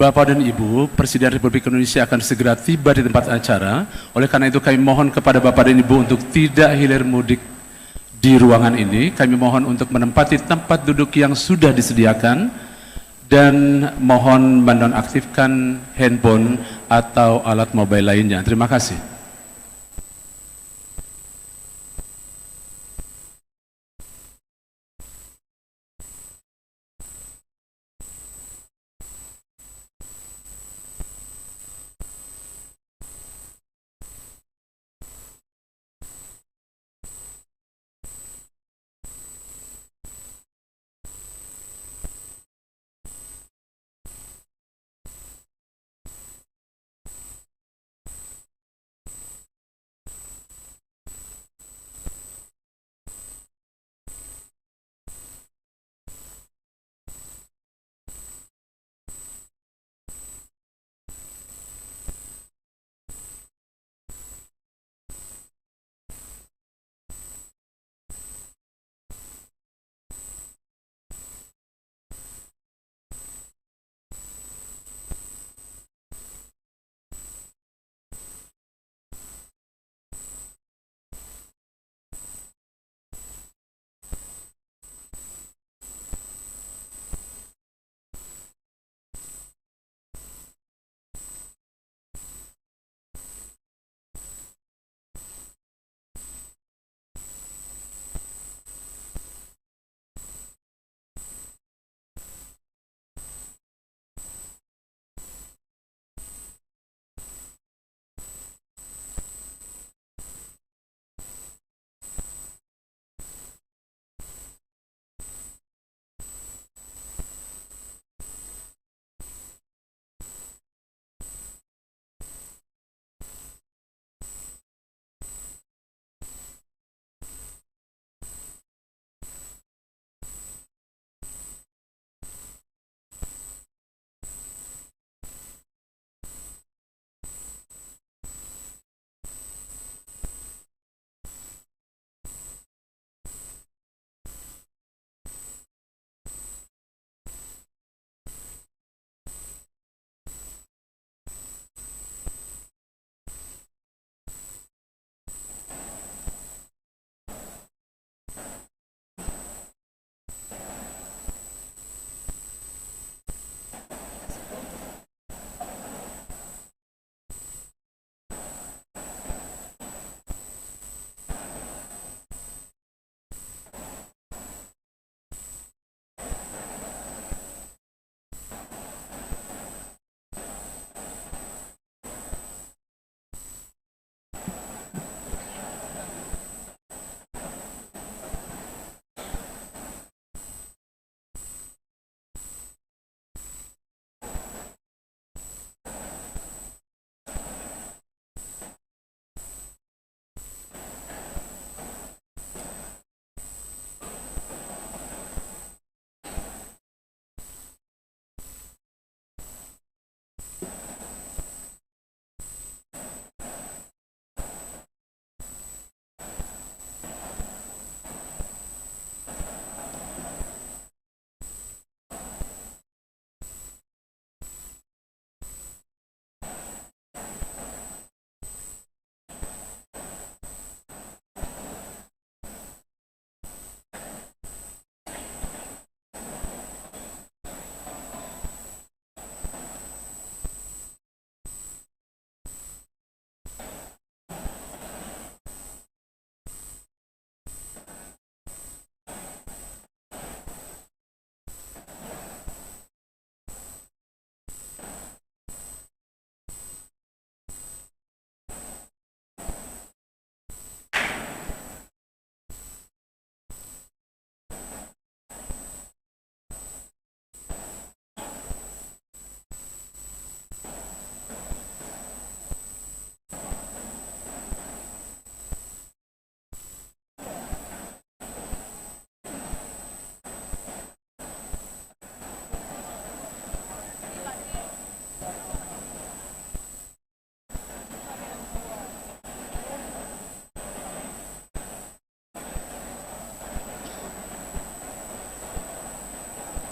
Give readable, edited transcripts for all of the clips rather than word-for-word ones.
Bapak dan Ibu, Presiden Republik Indonesia akan segera tiba di tempat acara. Oleh karena itu kami mohon kepada Bapak dan Ibu untuk tidak hilir mudik di ruangan ini. Kami mohon untuk menempati tempat duduk yang sudah disediakan dan mohon menonaktifkan handphone atau alat mobile lainnya. Terima kasih.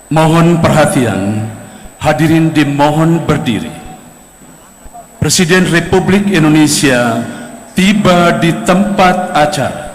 Mohon perhatian, Hadirin dimohon berdiri. Presiden Republik Indonesia tiba di tempat acara.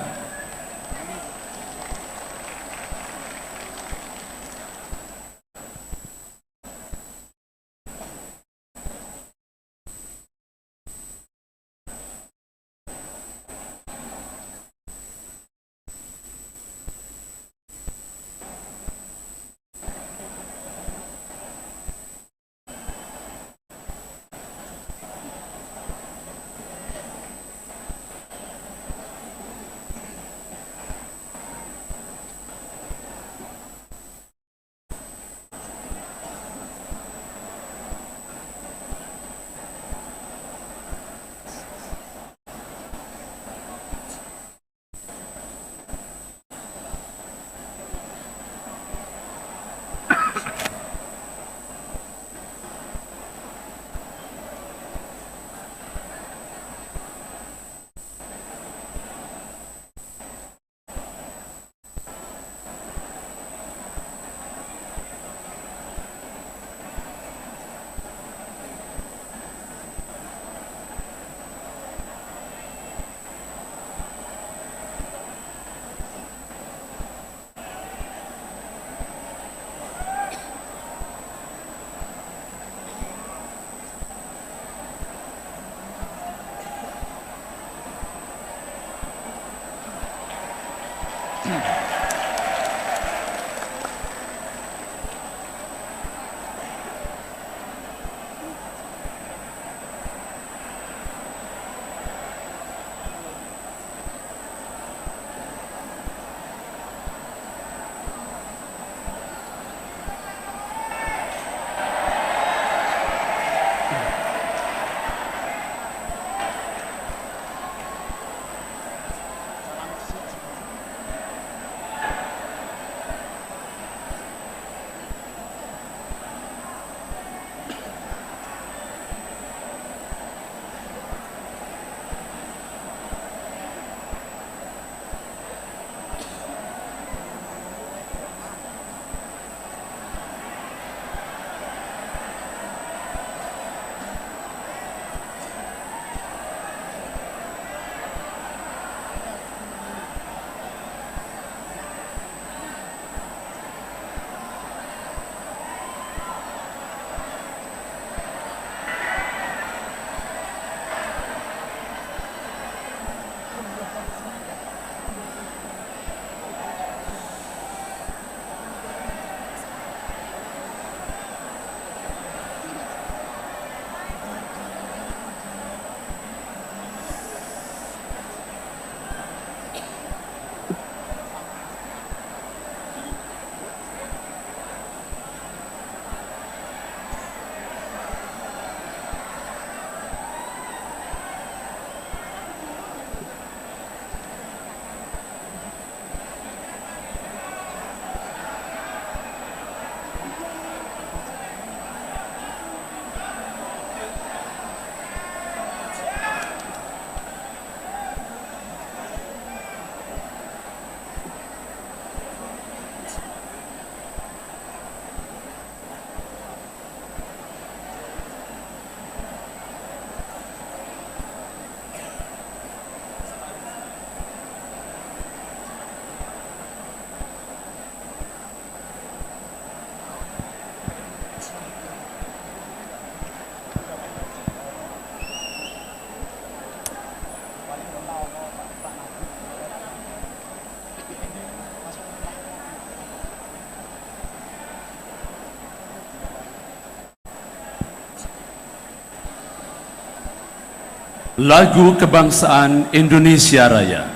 Lagu Kebangsaan Indonesia Raya.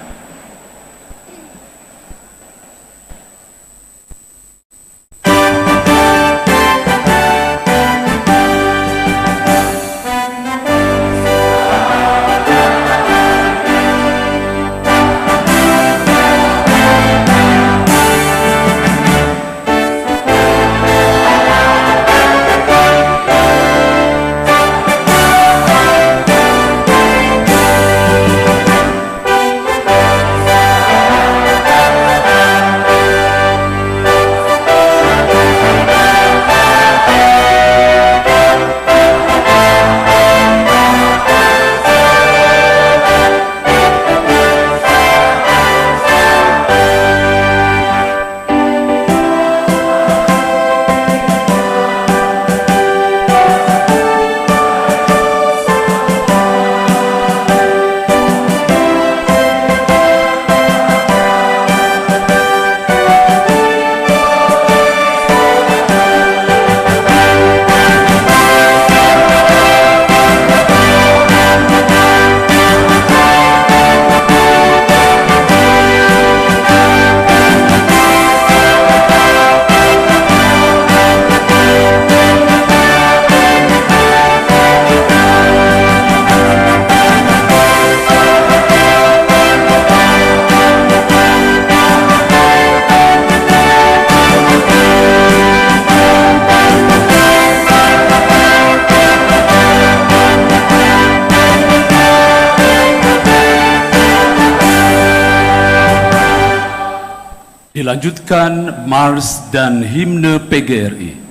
Dilanjutkan Mars dan Himne PGRI.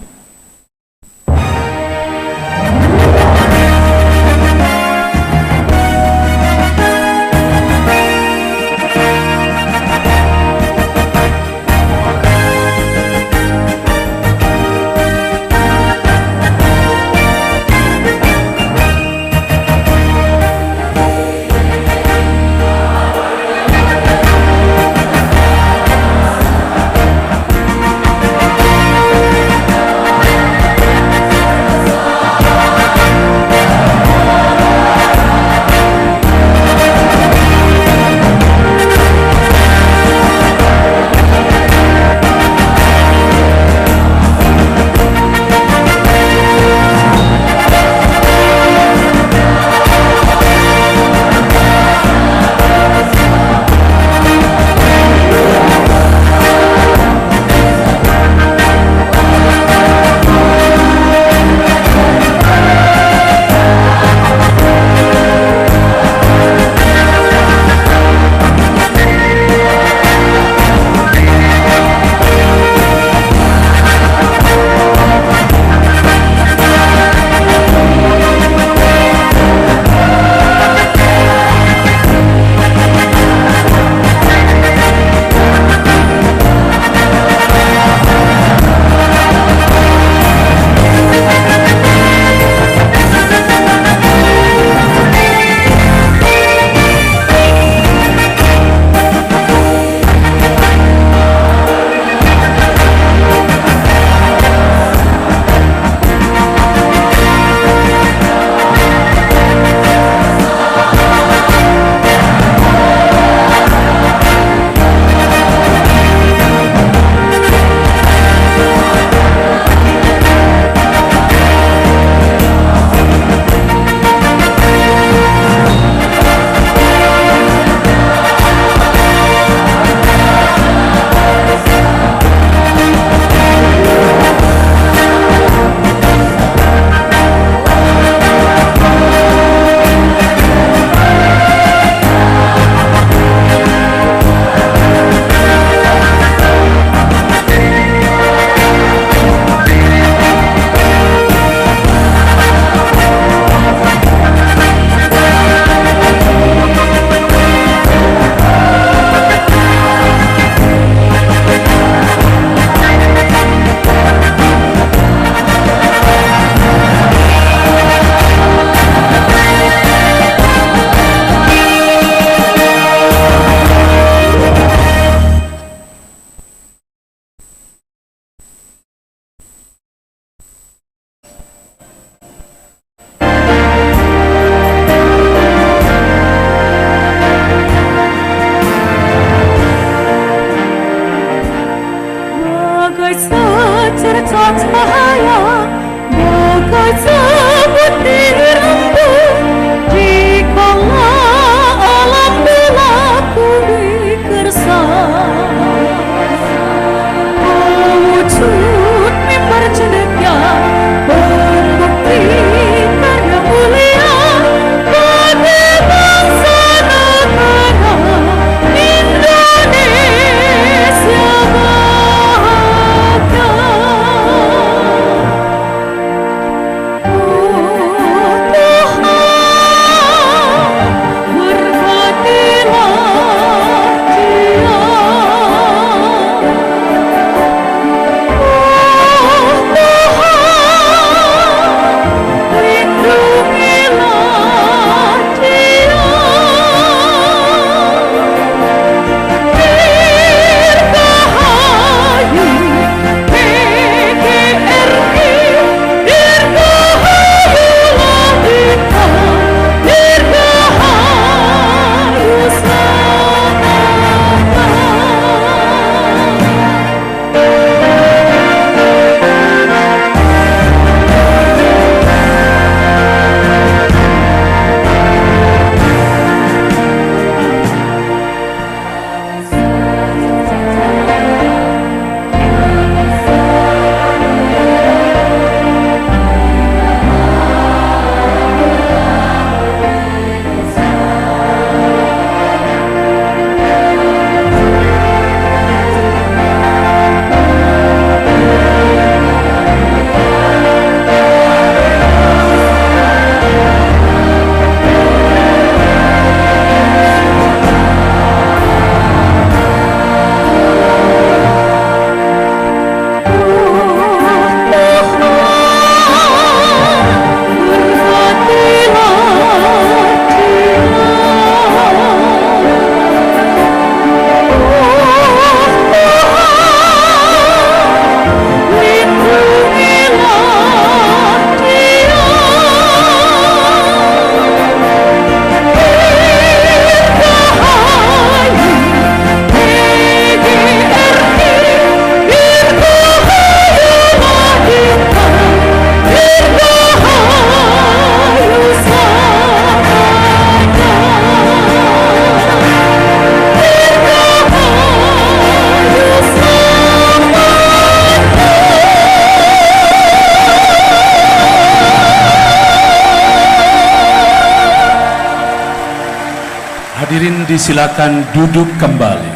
Hadirin disilakan duduk kembali.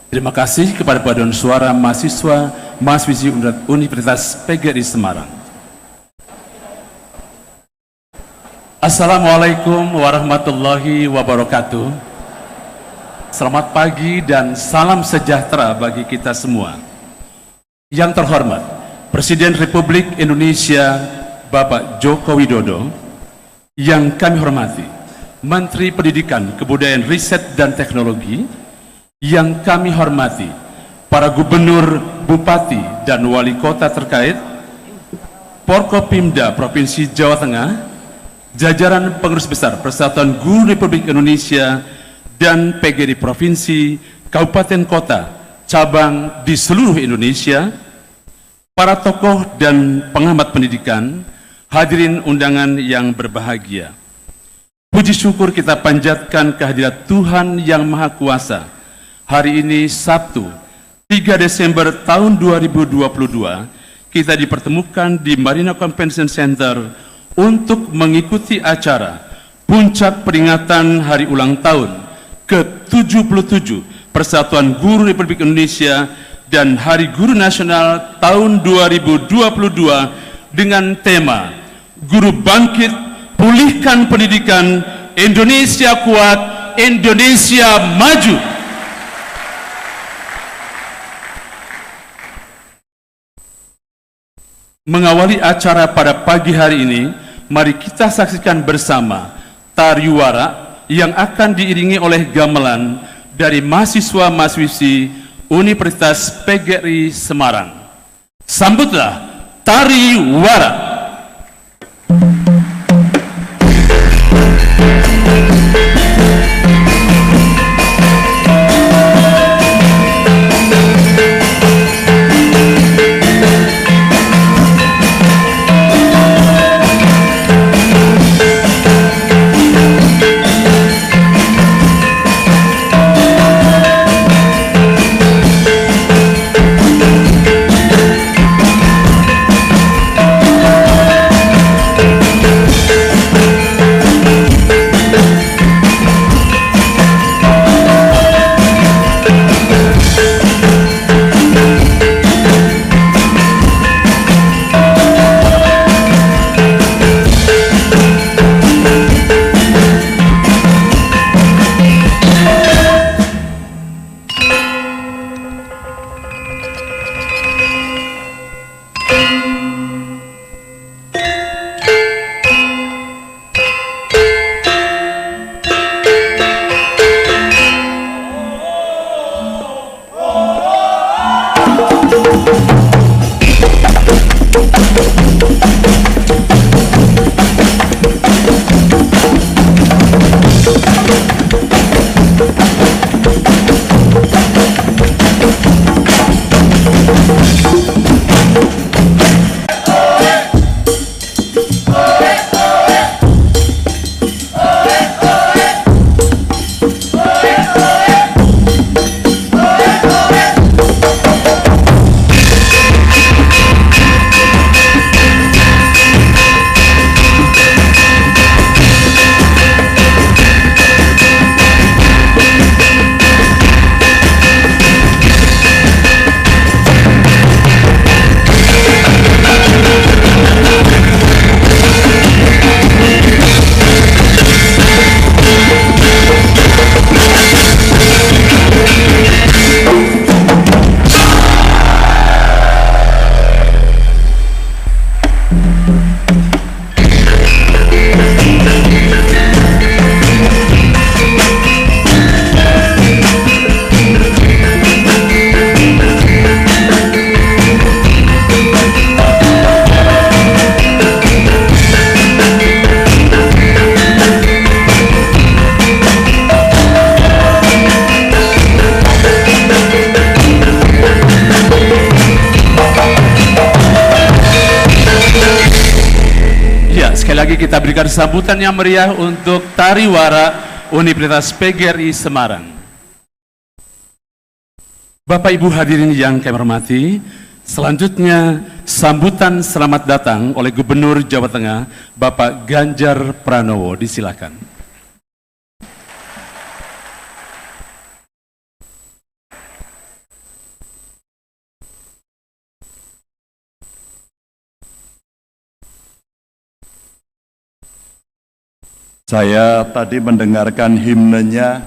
Terima kasih kepada paduan suara mahasiswa mahasiswi Universitas PGRI Semarang. Assalamualaikum warahmatullahi wabarakatuh. Selamat pagi dan salam sejahtera bagi kita semua. Yang terhormat Presiden Republik Indonesia Bapak Joko Widodo, yang kami hormati Menteri Pendidikan, Kebudayaan, Riset, dan Teknologi, yang kami hormati para gubernur, bupati, dan wali kota terkait, Forkopimda Provinsi Jawa Tengah, jajaran pengurus besar Persatuan Guru Republik Indonesia, dan PGRI Provinsi, Kabupaten Kota, cabang di seluruh Indonesia, para tokoh dan pengamat pendidikan, hadirin undangan yang berbahagia. Puji syukur kita panjatkan kehadirat Tuhan Yang Maha Kuasa. Hari ini Sabtu, 3 Desember tahun 2022, kita dipertemukan di Marina Convention Center untuk mengikuti acara puncak peringatan hari ulang tahun ke-77 Persatuan Guru Republik Indonesia dan Hari Guru Nasional tahun 2022 dengan tema Guru Bangkit, Pulihkan Pendidikan, Indonesia Kuat, Indonesia Maju. Mengawali acara pada pagi hari ini, mari kita saksikan bersama Tariwara yang akan diiringi oleh gamelan dari mahasiswa mahasiswi Universitas PGRI Semarang. Sambutlah Tariwara. Kita berikan sambutan yang meriah untuk Tariwara Universitas PGRI Semarang. Bapak Ibu hadirin yang kami hormati, selanjutnya sambutan selamat datang oleh Gubernur Jawa Tengah Bapak Ganjar Pranowo, disilakan. Saya tadi mendengarkan himnenya,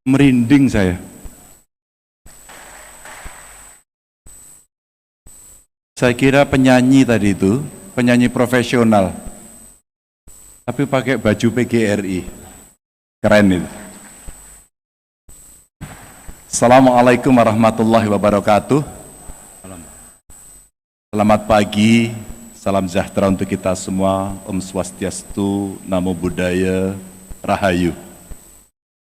merinding saya. Saya kira penyanyi tadi itu, penyanyi profesional, tapi pakai baju PGRI. Keren itu. Assalamualaikum warahmatullahi wabarakatuh. Selamat pagi, salam sejahtera untuk kita semua. Om Swastiastu, Namo Buddhaya, Rahayu.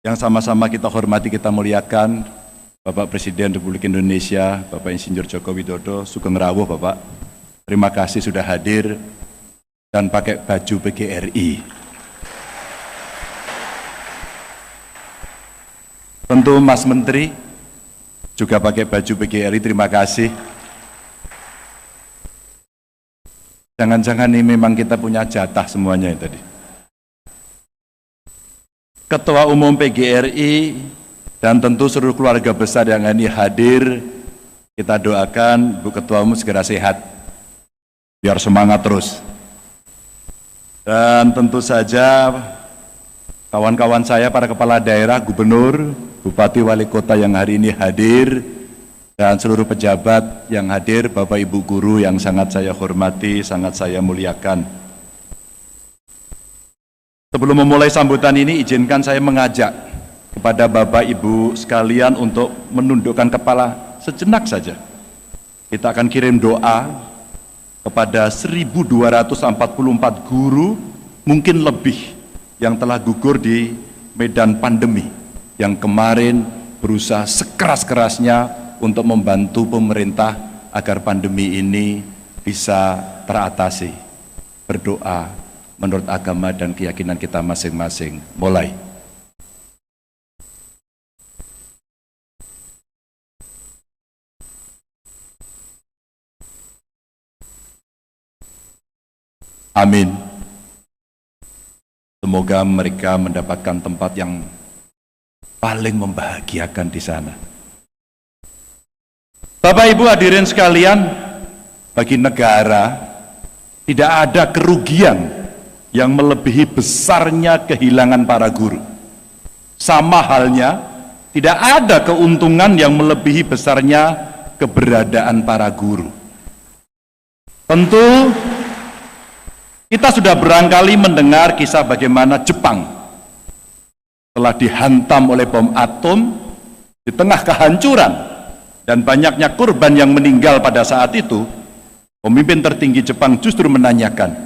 Yang sama-sama kita hormati, kita muliakan Bapak Presiden Republik Indonesia, Bapak Insinyur Joko Widodo. Sugeng rawuh Bapak. Terima kasih sudah hadir dan pakai baju PGRI. Tentu Mas Menteri juga pakai baju PGRI, terima kasih. Jangan-jangan ini memang kita punya jatah semuanya yang tadi. Ketua Umum PGRI dan tentu seluruh keluarga besar yang ini hadir, kita doakan Bu Ketua Umum segera sehat, biar semangat terus. Dan tentu saja kawan-kawan saya, para kepala daerah, gubernur, bupati, wali kota yang hari ini hadir, dan seluruh pejabat yang hadir, Bapak Ibu guru yang sangat saya hormati, sangat saya muliakan. Sebelum memulai sambutan ini, izinkan saya mengajak kepada Bapak Ibu sekalian untuk menundukkan kepala sejenak saja. Kita akan kirim doa kepada 1.244 guru, mungkin lebih, yang telah gugur di medan pandemi, yang kemarin berusaha sekeras-kerasnya untuk membantu pemerintah agar pandemi ini bisa teratasi. Berdoa menurut agama dan keyakinan kita masing-masing. Mulai. Amin. Semoga mereka mendapatkan tempat yang paling membahagiakan di sana. Bapak Ibu hadirin sekalian, bagi negara tidak ada kerugian yang melebihi besarnya kehilangan para guru. Sama halnya, tidak ada keuntungan yang melebihi besarnya keberadaan para guru. Tentu kita sudah berkali mendengar kisah bagaimana Jepang telah dihantam oleh bom atom di tengah kehancuran dan banyaknya korban yang meninggal pada saat itu. Pemimpin tertinggi Jepang justru menanyakan,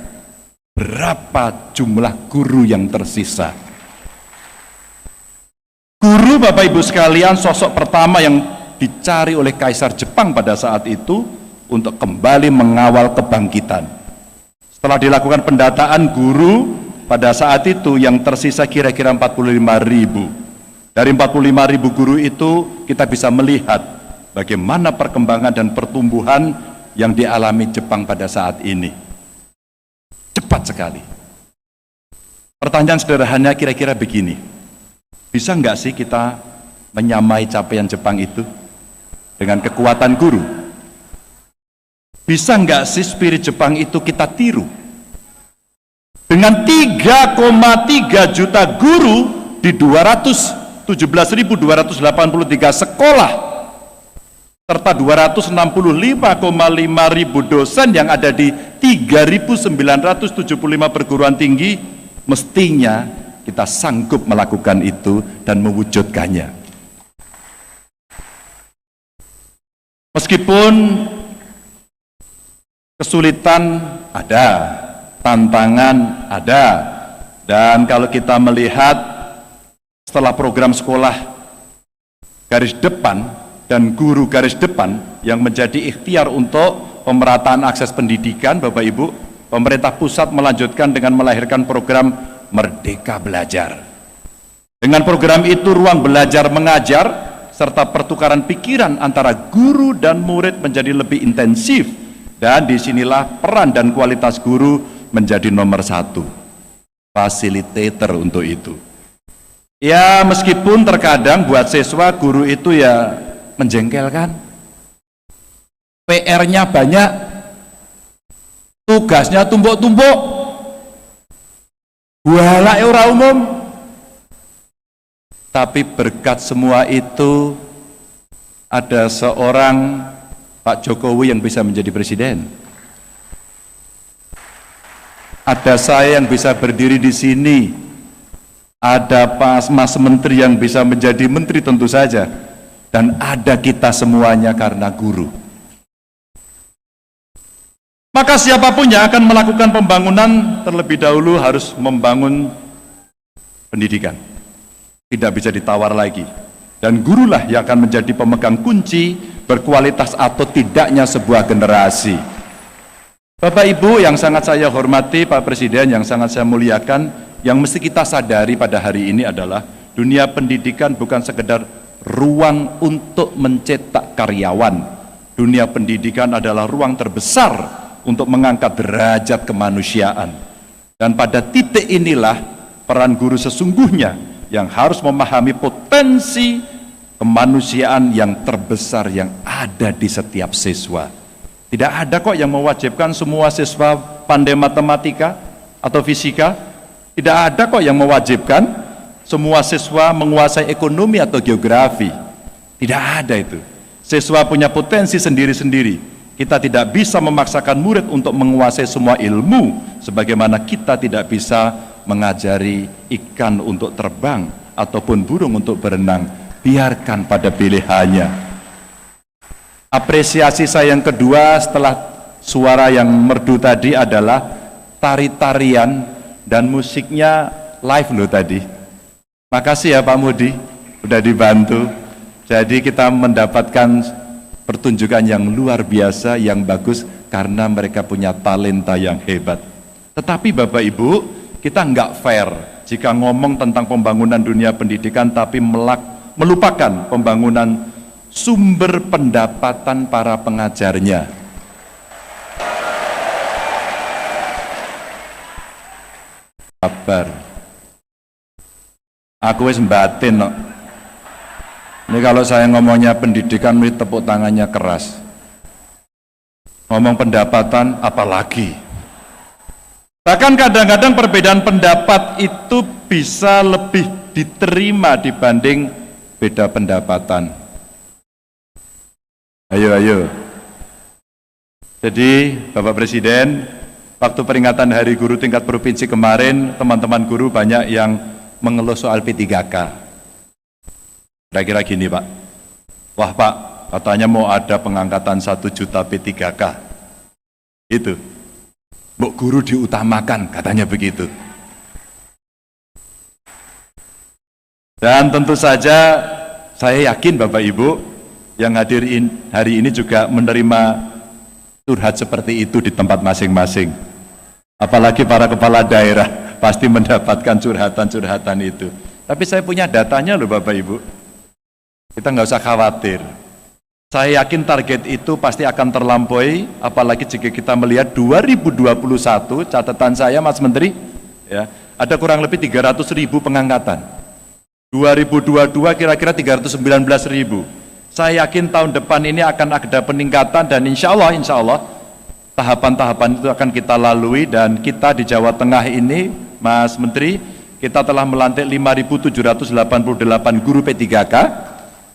berapa jumlah guru yang tersisa? Guru, Bapak Ibu sekalian, sosok pertama yang dicari oleh Kaisar Jepang pada saat itu untuk kembali mengawal kebangkitan. Setelah dilakukan pendataan guru, pada saat itu yang tersisa kira-kira 45.000. Dari 45.000 guru itu kita bisa melihat bagaimana perkembangan dan pertumbuhan yang dialami Jepang pada saat ini. Cepat sekali. Pertanyaan sederhana kira-kira begini, bisa nggak sih kita menyamai capaian Jepang itu dengan kekuatan guru? Bisa nggak sih spirit Jepang itu kita tiru? Dengan 3,3 juta guru di 217.283 sekolah, serta 265,5 ribu dosen yang ada di 3.975 perguruan tinggi, mestinya kita sanggup melakukan itu dan mewujudkannya. Meskipun kesulitan ada, tantangan ada, dan kalau kita melihat setelah program sekolah garis depan dan guru garis depan yang menjadi ikhtiar untuk pemerataan akses pendidikan, Bapak Ibu, pemerintah pusat melanjutkan dengan melahirkan program Merdeka Belajar. Dengan program itu ruang belajar mengajar serta pertukaran pikiran antara guru dan murid menjadi lebih intensif. Dan disinilah peran dan kualitas guru menjadi nomor satu, fasilitator untuk itu. Ya, meskipun terkadang buat siswa guru itu ya menjengkelkan, PR-nya banyak, tugasnya tumpuk-tumpuk, walake ora umum. Tapi berkat semua itu ada seorang Pak Jokowi yang bisa menjadi presiden. Ada saya yang bisa berdiri di sini. Ada Mas Menteri yang bisa menjadi menteri tentu saja. Dan ada kita semuanya karena guru. Maka siapapun yang akan melakukan pembangunan terlebih dahulu harus membangun pendidikan. Tidak bisa ditawar lagi. Dan gurulah yang akan menjadi pemegang kunci berkualitas atau tidaknya sebuah generasi. Bapak Ibu yang sangat saya hormati, Pak Presiden yang sangat saya muliakan, yang mesti kita sadari pada hari ini adalah dunia pendidikan bukan sekedar ruang untuk mencetak karyawan. Dunia pendidikan adalah ruang terbesar untuk mengangkat derajat kemanusiaan. Dan pada titik inilah peran guru sesungguhnya yang harus memahami potensi kemanusiaan yang terbesar yang ada di setiap siswa. Tidak ada kok yang mewajibkan semua siswa pandai matematika atau fisika. Tidak ada kok yang mewajibkan semua siswa menguasai ekonomi atau geografi. Tidak ada itu. Siswa punya potensi sendiri-sendiri. Kita tidak bisa memaksakan murid untuk menguasai semua ilmu, sebagaimana kita tidak bisa mengajari ikan untuk terbang ataupun burung untuk berenang. Biarkan pada pilihannya. Apresiasi saya yang kedua setelah suara yang merdu tadi adalah tari-tarian dan musiknya live loh tadi. Makasih ya Pak Mudi, udah dibantu. Jadi kita mendapatkan pertunjukan yang luar biasa, yang bagus karena mereka punya talenta yang hebat. Tetapi Bapak Ibu, kita nggak fair jika ngomong tentang pembangunan dunia pendidikan tapi melupakan pembangunan sumber pendapatan para pengajarnya. Sabar. Aku wis batin no. Ini kalau saya ngomongnya pendidikan, ini tepuk tangannya keras. Ngomong pendapatan apalagi. Bahkan kadang-kadang perbedaan pendapat itu bisa lebih diterima dibanding beda pendapatan. Ayo. Jadi Bapak Presiden, waktu peringatan Hari Guru tingkat provinsi kemarin, teman-teman guru banyak yang mengeluh soal P3K. Kira-kira gini Pak, wah Pak, katanya mau ada pengangkatan 1 juta P3K. Itu, Mbok guru diutamakan, katanya begitu. Dan tentu saja saya yakin Bapak Ibu yang hadir hari ini juga menerima curhat seperti itu di tempat masing-masing. Apalagi para kepala daerah pasti mendapatkan curhatan-curhatan itu. Tapi saya punya datanya loh Bapak Ibu. Kita nggak usah khawatir. Saya yakin target itu pasti akan terlampaui, apalagi jika kita melihat 2021, catatan saya Mas Menteri, ya, ada kurang lebih 300.000 pengangkatan. 2022 kira-kira 319.000. Saya yakin tahun depan ini akan ada peningkatan dan insya Allah tahapan-tahapan itu akan kita lalui. Dan kita di Jawa Tengah ini, Mas Menteri, kita telah melantik 5.788 guru P3K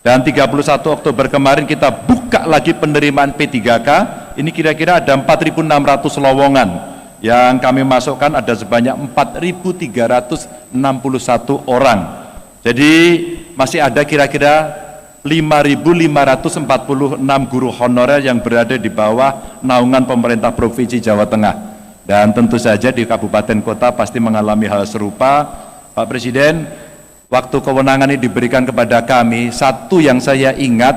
dan 31 Oktober kemarin kita buka lagi penerimaan P3K. Ini kira-kira ada 4.600 lowongan yang kami masukkan, ada sebanyak 4.361 orang. Jadi masih ada kira-kira 5.546 guru honorer yang berada di bawah naungan pemerintah Provinsi Jawa Tengah. Dan tentu saja di kabupaten kota pasti mengalami hal serupa. Pak Presiden, waktu kewenangan ini diberikan kepada kami, satu yang saya ingat,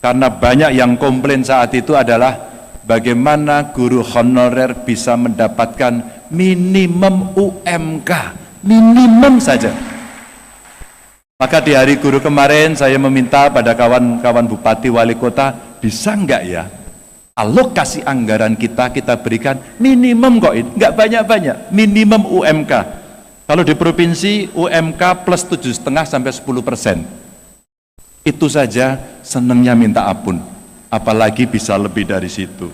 karena banyak yang komplain saat itu adalah bagaimana guru honorer bisa mendapatkan minimum UMK, minimum saja. Maka di Hari Guru kemarin saya meminta pada kawan-kawan bupati wali kota, bisa enggak ya alokasi anggaran kita berikan minimum kok, ini enggak banyak-banyak, minimum UMK. Kalau di provinsi UMK plus 7,5 sampai 10%. Itu saja senangnya minta ampun, apalagi bisa lebih dari situ.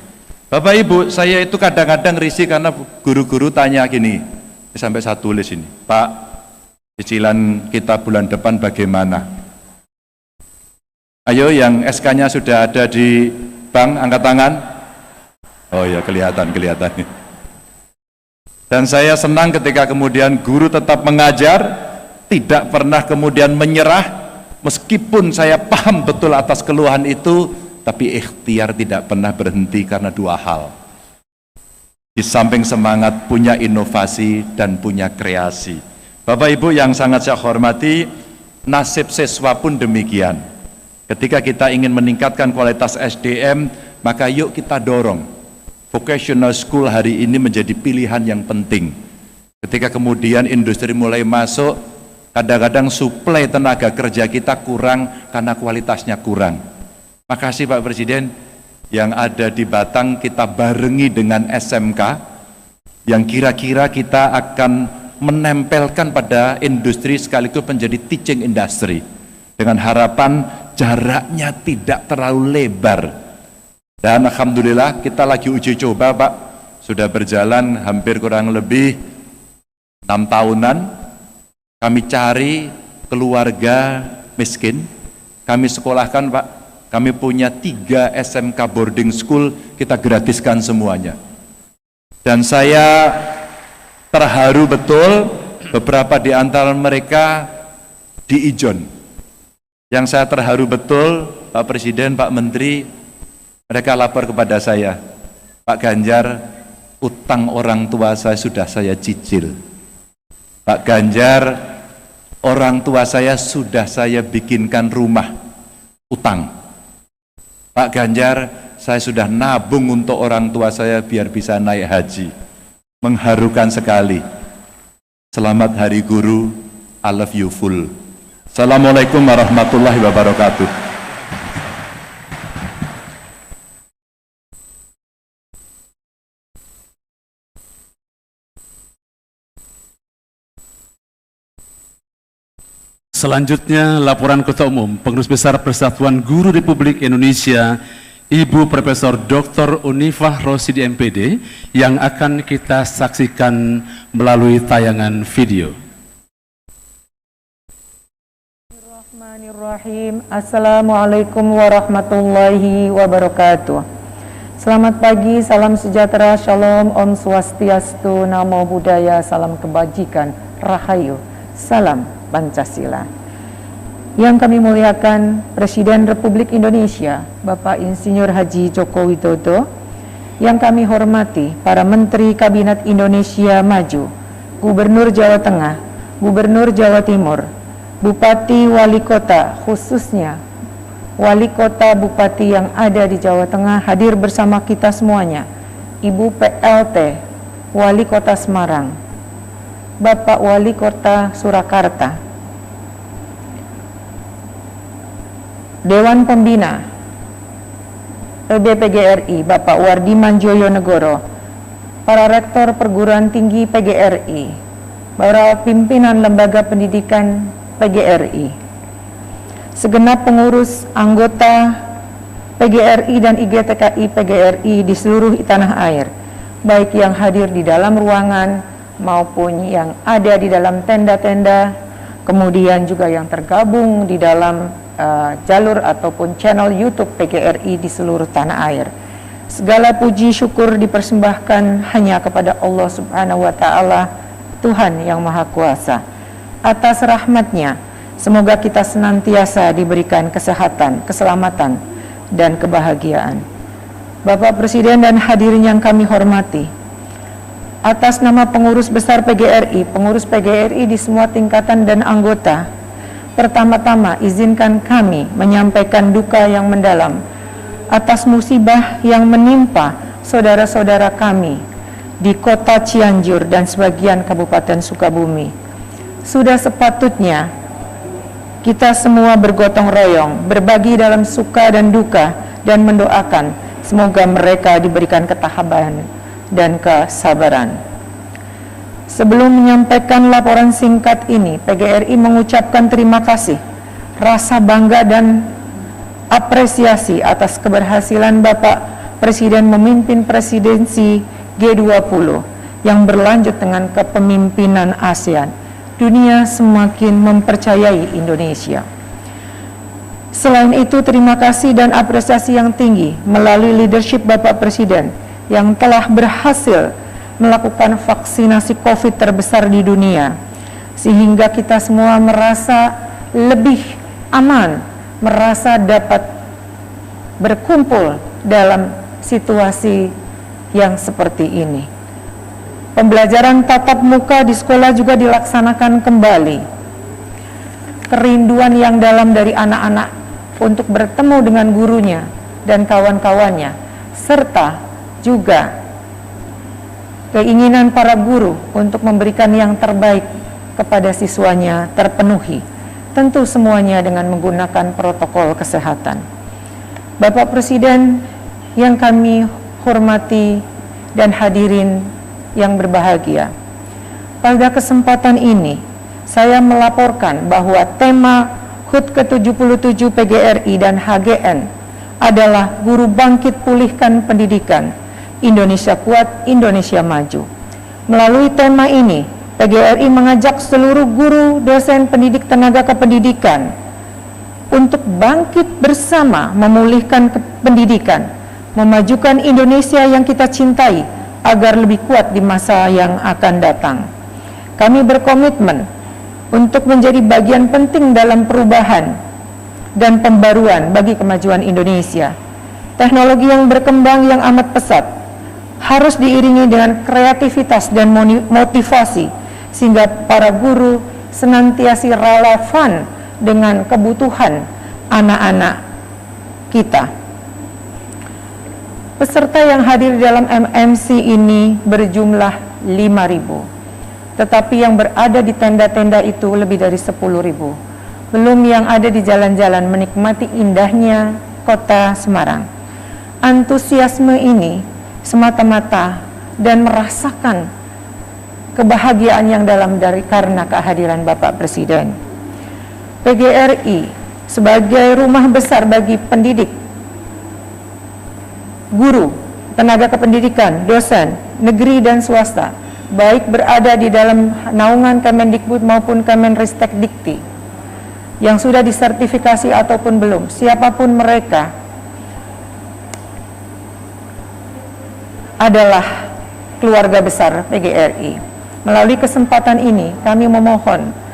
Bapak Ibu, saya itu kadang-kadang risih karena guru-guru tanya gini, Sampai saya tulis ini, Pak, cicilan kita bulan depan bagaimana? Ayo yang SK-nya sudah ada di bank, angkat tangan. Oh ya, kelihatan. Dan saya senang ketika kemudian guru tetap mengajar, tidak pernah kemudian menyerah, meskipun saya paham betul atas keluhan itu, tapi ikhtiar tidak pernah berhenti karena dua hal. Di samping semangat, punya inovasi dan punya kreasi. Bapak Ibu yang sangat saya hormati, nasib siswa pun demikian. Ketika kita ingin meningkatkan kualitas SDM, maka yuk kita dorong. Vocational school hari ini menjadi pilihan yang penting. Ketika kemudian industri mulai masuk, kadang-kadang suplai tenaga kerja kita kurang karena kualitasnya kurang. Makasih Pak Presiden, yang ada di Batang kita barengi dengan SMK, yang kira-kira kita akan menempelkan pada industri sekaligus menjadi teaching industry. Dengan harapan jaraknya tidak terlalu lebar. Dan alhamdulillah kita lagi uji coba Pak, sudah berjalan hampir kurang lebih 6 tahunan. Kami cari keluarga miskin, kami sekolahkan Pak. Kami punya 3 SMK boarding school, kita gratiskan semuanya. Dan saya terharu betul, beberapa di antara mereka di Ijon. Yang saya terharu betul, Pak Presiden, Pak Menteri, mereka lapor kepada saya, Pak Ganjar, utang orang tua saya sudah saya cicil. Pak Ganjar, orang tua saya sudah saya bikinkan rumah utang. Pak Ganjar, saya sudah nabung untuk orang tua saya biar bisa naik haji. Mengharukan sekali. Selamat Hari Guru, I love you full. Assalamualaikum warahmatullahi wabarakatuh. Selanjutnya, laporan Ketua Umum Pengurus Besar Persatuan Guru Republik Indonesia, Ibu Profesor Dr. Unifah Rosidi MPD, yang akan kita saksikan melalui tayangan video. Bismillahirrahmanirrahim. Assalamualaikum warahmatullahi wabarakatuh. Selamat pagi, salam sejahtera, shalom, om swastiastu, namo buddhaya, salam kebajikan, rahayu, salam Pancasila. Yang kami muliakan Presiden Republik Indonesia, Bapak Insinyur Haji Joko Widodo, yang kami hormati para Menteri Kabinet Indonesia Maju, Gubernur Jawa Tengah, Gubernur Jawa Timur, Bupati Wali Kota, khususnya Wali Kota Bupati yang ada di Jawa Tengah hadir bersama kita semuanya, Ibu PLT Wali Kota Semarang, Bapak Wali Kota Surakarta, Dewan Pembina PGRI Bapak Wardi Manjoyo Negoro, para Rektor Perguruan Tinggi PGRI, para pimpinan Lembaga Pendidikan PGRI, segenap pengurus anggota PGRI dan IGTKI PGRI di seluruh tanah air, baik yang hadir di dalam ruangan maupun yang ada di dalam tenda-tenda, kemudian juga yang tergabung di dalam jalur ataupun channel YouTube PGRI di seluruh tanah air. Segala puji syukur dipersembahkan hanya kepada Allah Subhanahu wa Ta'ala, Tuhan yang Maha Kuasa. Atas rahmat-Nya, semoga kita senantiasa diberikan kesehatan, keselamatan, dan kebahagiaan. Bapak Presiden dan hadirin yang kami hormati, atas nama pengurus besar PGRI, pengurus PGRI di semua tingkatan dan anggota, pertama-tama izinkan kami menyampaikan duka yang mendalam atas musibah yang menimpa saudara-saudara kami di kota Cianjur dan sebagian Kabupaten Sukabumi. Sudah sepatutnya kita semua bergotong royong, berbagi dalam suka dan duka, dan mendoakan semoga mereka diberikan ketabahan dan kesabaran. Sebelum menyampaikan laporan singkat ini, PGRI mengucapkan terima kasih, rasa bangga dan apresiasi atas keberhasilan Bapak Presiden memimpin presidensi G20 yang berlanjut dengan kepemimpinan ASEAN, dunia semakin mempercayai Indonesia. Selain itu, terima kasih dan apresiasi yang tinggi melalui leadership Bapak Presiden yang telah berhasil melakukan vaksinasi COVID terbesar di dunia, sehingga kita semua merasa lebih aman, merasa dapat berkumpul dalam situasi yang seperti ini. Pembelajaran tatap muka di sekolah juga dilaksanakan kembali. Kerinduan yang dalam dari anak-anak untuk bertemu dengan gurunya dan kawan-kawannya, serta juga keinginan para guru untuk memberikan yang terbaik kepada siswanya terpenuhi. Tentu semuanya dengan menggunakan protokol kesehatan. Bapak Presiden yang kami hormati dan hadirin yang berbahagia, pada kesempatan ini saya melaporkan bahwa tema HUT ke-77 PGRI dan HGN adalah Guru Bangkit Pulihkan Pendidikan, Indonesia Kuat, Indonesia Maju. Melalui tema ini, PGRI mengajak seluruh guru, dosen, pendidik, tenaga kependidikan untuk bangkit bersama memulihkan pendidikan, memajukan Indonesia yang kita cintai agar lebih kuat di masa yang akan datang. Kami berkomitmen untuk menjadi bagian penting dalam perubahan dan pembaruan bagi kemajuan Indonesia. Teknologi yang berkembang yang amat pesat harus diiringi dengan kreativitas dan motivasi, sehingga para guru senantiasa relevan dengan kebutuhan anak-anak kita. Peserta yang hadir dalam MMC ini berjumlah 5.000, tetapi yang berada di tenda-tenda itu lebih dari 10.000. Belum yang ada di jalan-jalan menikmati indahnya kota Semarang. Antusiasme ini semata-mata dan merasakan kebahagiaan yang dalam dari karena kehadiran Bapak Presiden. PGRI sebagai rumah besar bagi pendidik, guru, tenaga kependidikan, dosen, negeri dan swasta, baik berada di dalam naungan Kemendikbud maupun Kemenristek-Dikti, yang sudah disertifikasi ataupun belum, siapapun mereka, adalah keluarga besar PGRI. Melalui kesempatan ini, kami memohon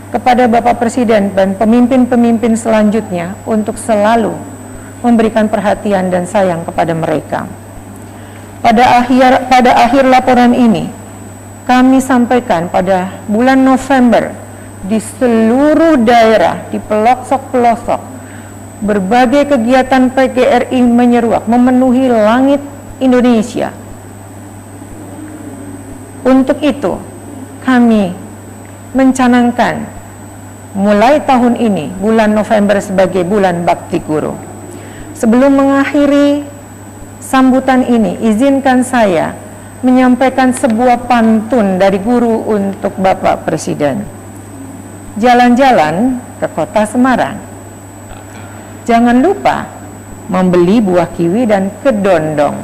kepada Bapak Presiden dan pemimpin-pemimpin selanjutnya untuk selalu memberikan perhatian dan sayang kepada mereka. Pada akhir laporan ini, kami sampaikan pada bulan November di seluruh daerah, di pelosok-pelosok, berbagai kegiatan PGRI menyeruak, memenuhi langit Indonesia. Untuk itu, kami mencanangkan mulai tahun ini, bulan November sebagai bulan Bakti Guru. Sebelum mengakhiri sambutan ini, izinkan saya menyampaikan sebuah pantun dari guru untuk Bapak Presiden. Jalan-jalan ke kota Semarang, jangan lupa membeli buah kiwi dan kedondong.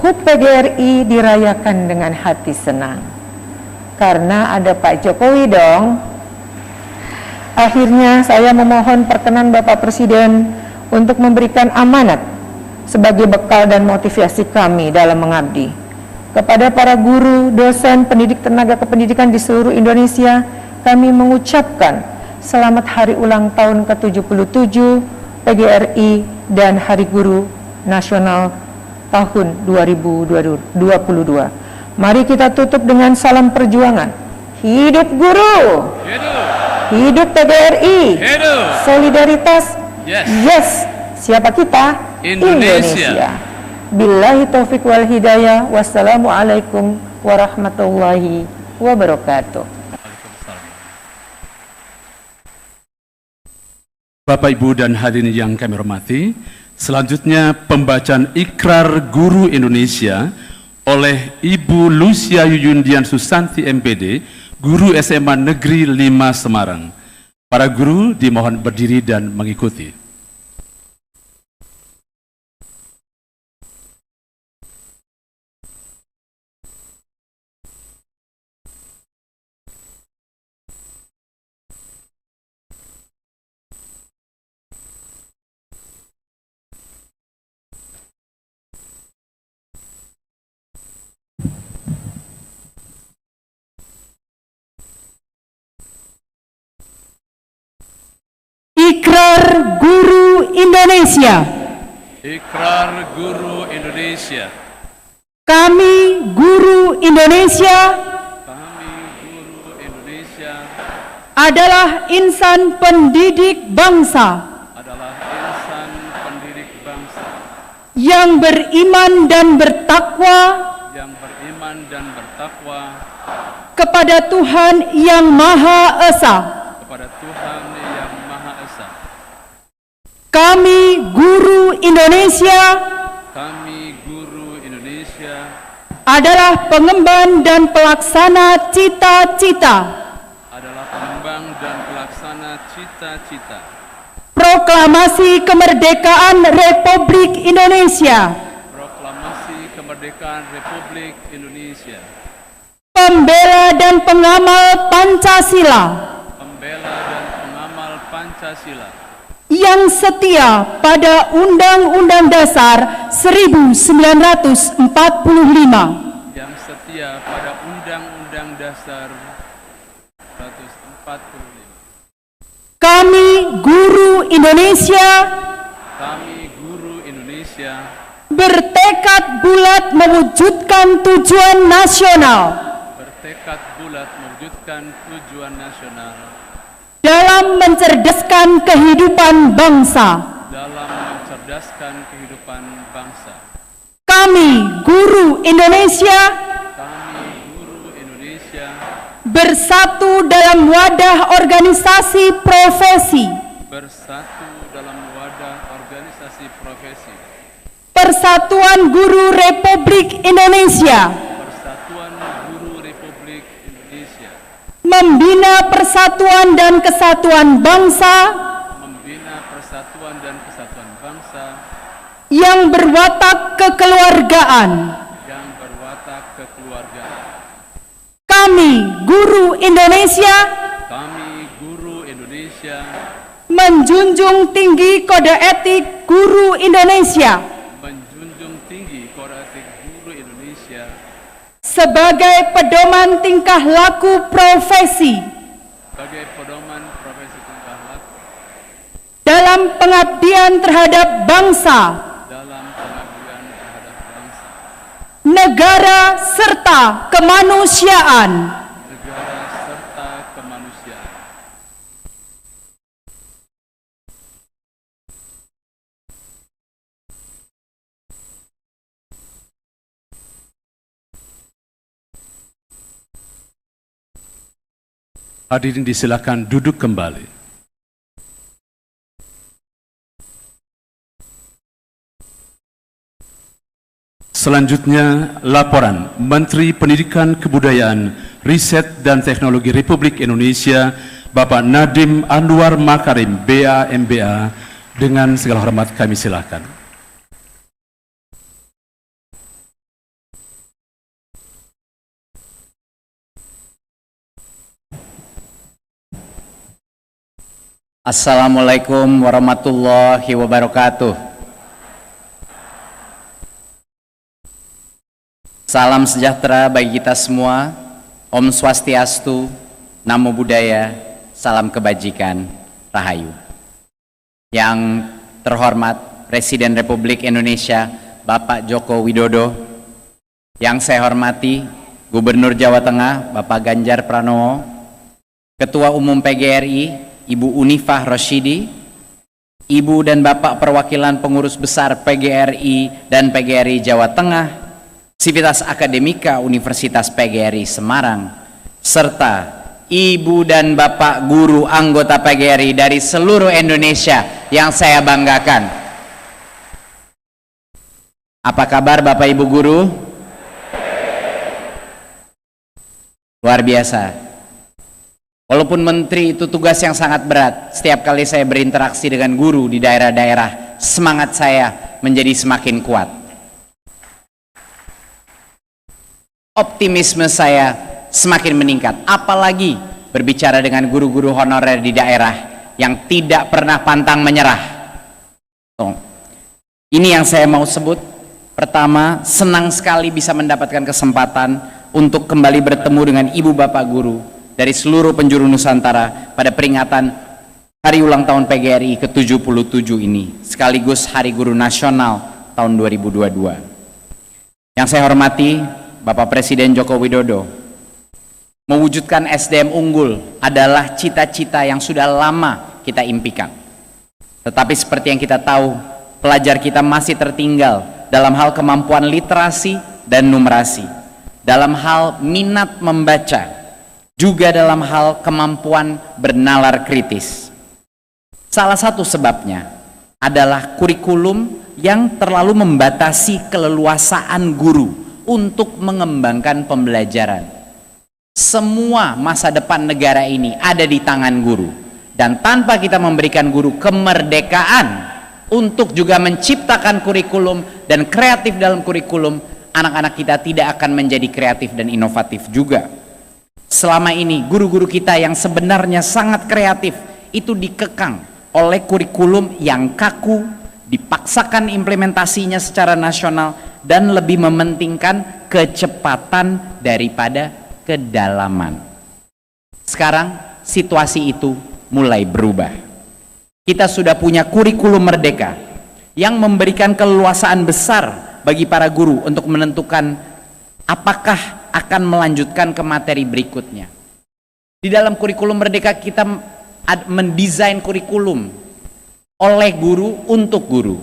HUT PGRI dirayakan dengan hati senang, karena ada Pak Jokowi dong. Akhirnya saya memohon perkenan Bapak Presiden untuk memberikan amanat sebagai bekal dan motivasi kami dalam mengabdi. Kepada para guru, dosen, pendidik, tenaga kependidikan di seluruh Indonesia, kami mengucapkan selamat hari ulang tahun ke-77 PGRI dan Hari Guru Nasional tahun 2022. Mari kita tutup dengan salam perjuangan. Hidup guru! Hidup PGRI! Solidaritas! Yes! Siapa kita? Indonesia. Billahi taufiq wal hidayah. Wassalamualaikum warahmatullahi wabarakatuh. Bapak, Ibu, dan hadirin yang kami hormati, selanjutnya pembacaan Ikrar Guru Indonesia oleh Ibu Lucia Yuyundian Susanti MPD, Guru SMA Negeri 5 Semarang. Para guru dimohon berdiri dan mengikuti. Ikrar Guru Indonesia. Ikrar Guru Indonesia. Kami Guru Indonesia Kami Guru Indonesia adalah insan pendidik bangsa adalah insan pendidik bangsa yang beriman dan bertakwa yang beriman dan bertakwa kepada Tuhan Yang Maha Esa. kepada Tuhan Yang Maha Esa. Kami Guru Indonesia Kami Guru Indonesia adalah pengemban dan pelaksana cita-cita adalah pengembang dan pelaksana cita-cita Proklamasi Kemerdekaan Republik Indonesia, Proklamasi Kemerdekaan Republik Indonesia, pembela dan pengamal Pancasila, pembela dan pengamal Pancasila, yang setia pada Undang-Undang Dasar 1945. yang setia pada Undang-Undang Dasar 1945. Kami Guru Indonesia Kami Guru Indonesia bertekad bulat mewujudkan tujuan nasional bertekad bulat mewujudkan tujuan nasional dalam mencerdaskan kehidupan bangsa. dalam mencerdaskan kehidupan bangsa. Kami Guru Indonesia Kami Guru Indonesia bersatu dalam wadah organisasi profesi, bersatu dalam wadah organisasi profesi, Persatuan Guru Republik Indonesia, Persatuan Guru Republik Indonesia, membina persatuan dan kesatuan bangsa membina persatuan dan kesatuan bangsa yang berwatak kekeluargaan. yang berwatak kekeluargaan. Kami Guru Indonesia Kami Guru Indonesia menjunjung tinggi kode etik Guru Indonesia menjunjung tinggi kode etik Guru Indonesia sebagai pedoman tingkah laku profesi sebagai pedoman profesi tingkah laku dalam pengabdian terhadap bangsa, dalam pengabdian terhadap bangsa, negara, serta kemanusiaan. negara serta kemanusiaan. Hadirin disilakan duduk kembali. Selanjutnya, laporan Menteri Pendidikan Kebudayaan, Riset dan Teknologi Republik Indonesia, Bapak Nadiem Anwar Makarim, BA MBA, dengan segala hormat kami silakan. Assalamualaikum warahmatullahi wabarakatuh. Salam sejahtera bagi kita semua. Om Swastiastu, Namo Buddhaya, salam kebajikan, Rahayu. Yang terhormat Presiden Republik Indonesia Bapak Joko Widodo, yang saya hormati Gubernur Jawa Tengah Bapak Ganjar Pranowo, Ketua Umum PGRI Ibu Unifah Roshidi, Ibu dan Bapak perwakilan pengurus besar PGRI dan PGRI Jawa Tengah, Sivitas Akademika Universitas PGRI Semarang, serta Ibu dan Bapak guru anggota PGRI dari seluruh Indonesia yang saya banggakan. Apa kabar Bapak Ibu guru? Luar biasa. Walaupun menteri itu tugas yang sangat berat, setiap kali saya berinteraksi dengan guru di daerah-daerah, semangat saya menjadi semakin kuat. Optimisme saya semakin meningkat, apalagi berbicara dengan guru-guru honorer di daerah yang tidak pernah pantang menyerah. Ini yang saya mau sebut. Pertama, senang sekali bisa mendapatkan kesempatan untuk kembali bertemu dengan ibu bapak guru dari seluruh penjuru Nusantara pada peringatan hari ulang tahun PGRI ke-77 ini, sekaligus Hari Guru Nasional tahun 2022. Yang saya hormati Bapak Presiden Joko Widodo, mewujudkan SDM unggul adalah cita-cita yang sudah lama kita impikan. Tetapi seperti yang kita tahu, pelajar kita masih tertinggal dalam hal kemampuan literasi dan numerasi, dalam hal minat membaca, juga dalam hal kemampuan bernalar kritis. Salah satu sebabnya adalah kurikulum yang terlalu membatasi keleluasaan guru untuk mengembangkan pembelajaran. Semua masa depan negara ini ada di tangan guru, dan tanpa kita memberikan guru kemerdekaan untuk juga menciptakan kurikulum dan kreatif dalam kurikulum, anak-anak kita tidak akan menjadi kreatif dan inovatif juga. Selama ini guru-guru kita yang sebenarnya sangat kreatif itu dikekang oleh kurikulum yang kaku, dipaksakan implementasinya secara nasional, dan lebih mementingkan kecepatan daripada kedalaman. Sekarang situasi itu mulai berubah. Kita sudah punya kurikulum merdeka yang memberikan keleluasaan besar bagi para guru untuk menentukan apakah akan melanjutkan ke materi berikutnya. Di dalam kurikulum merdeka kita mendesain kurikulum oleh guru untuk guru,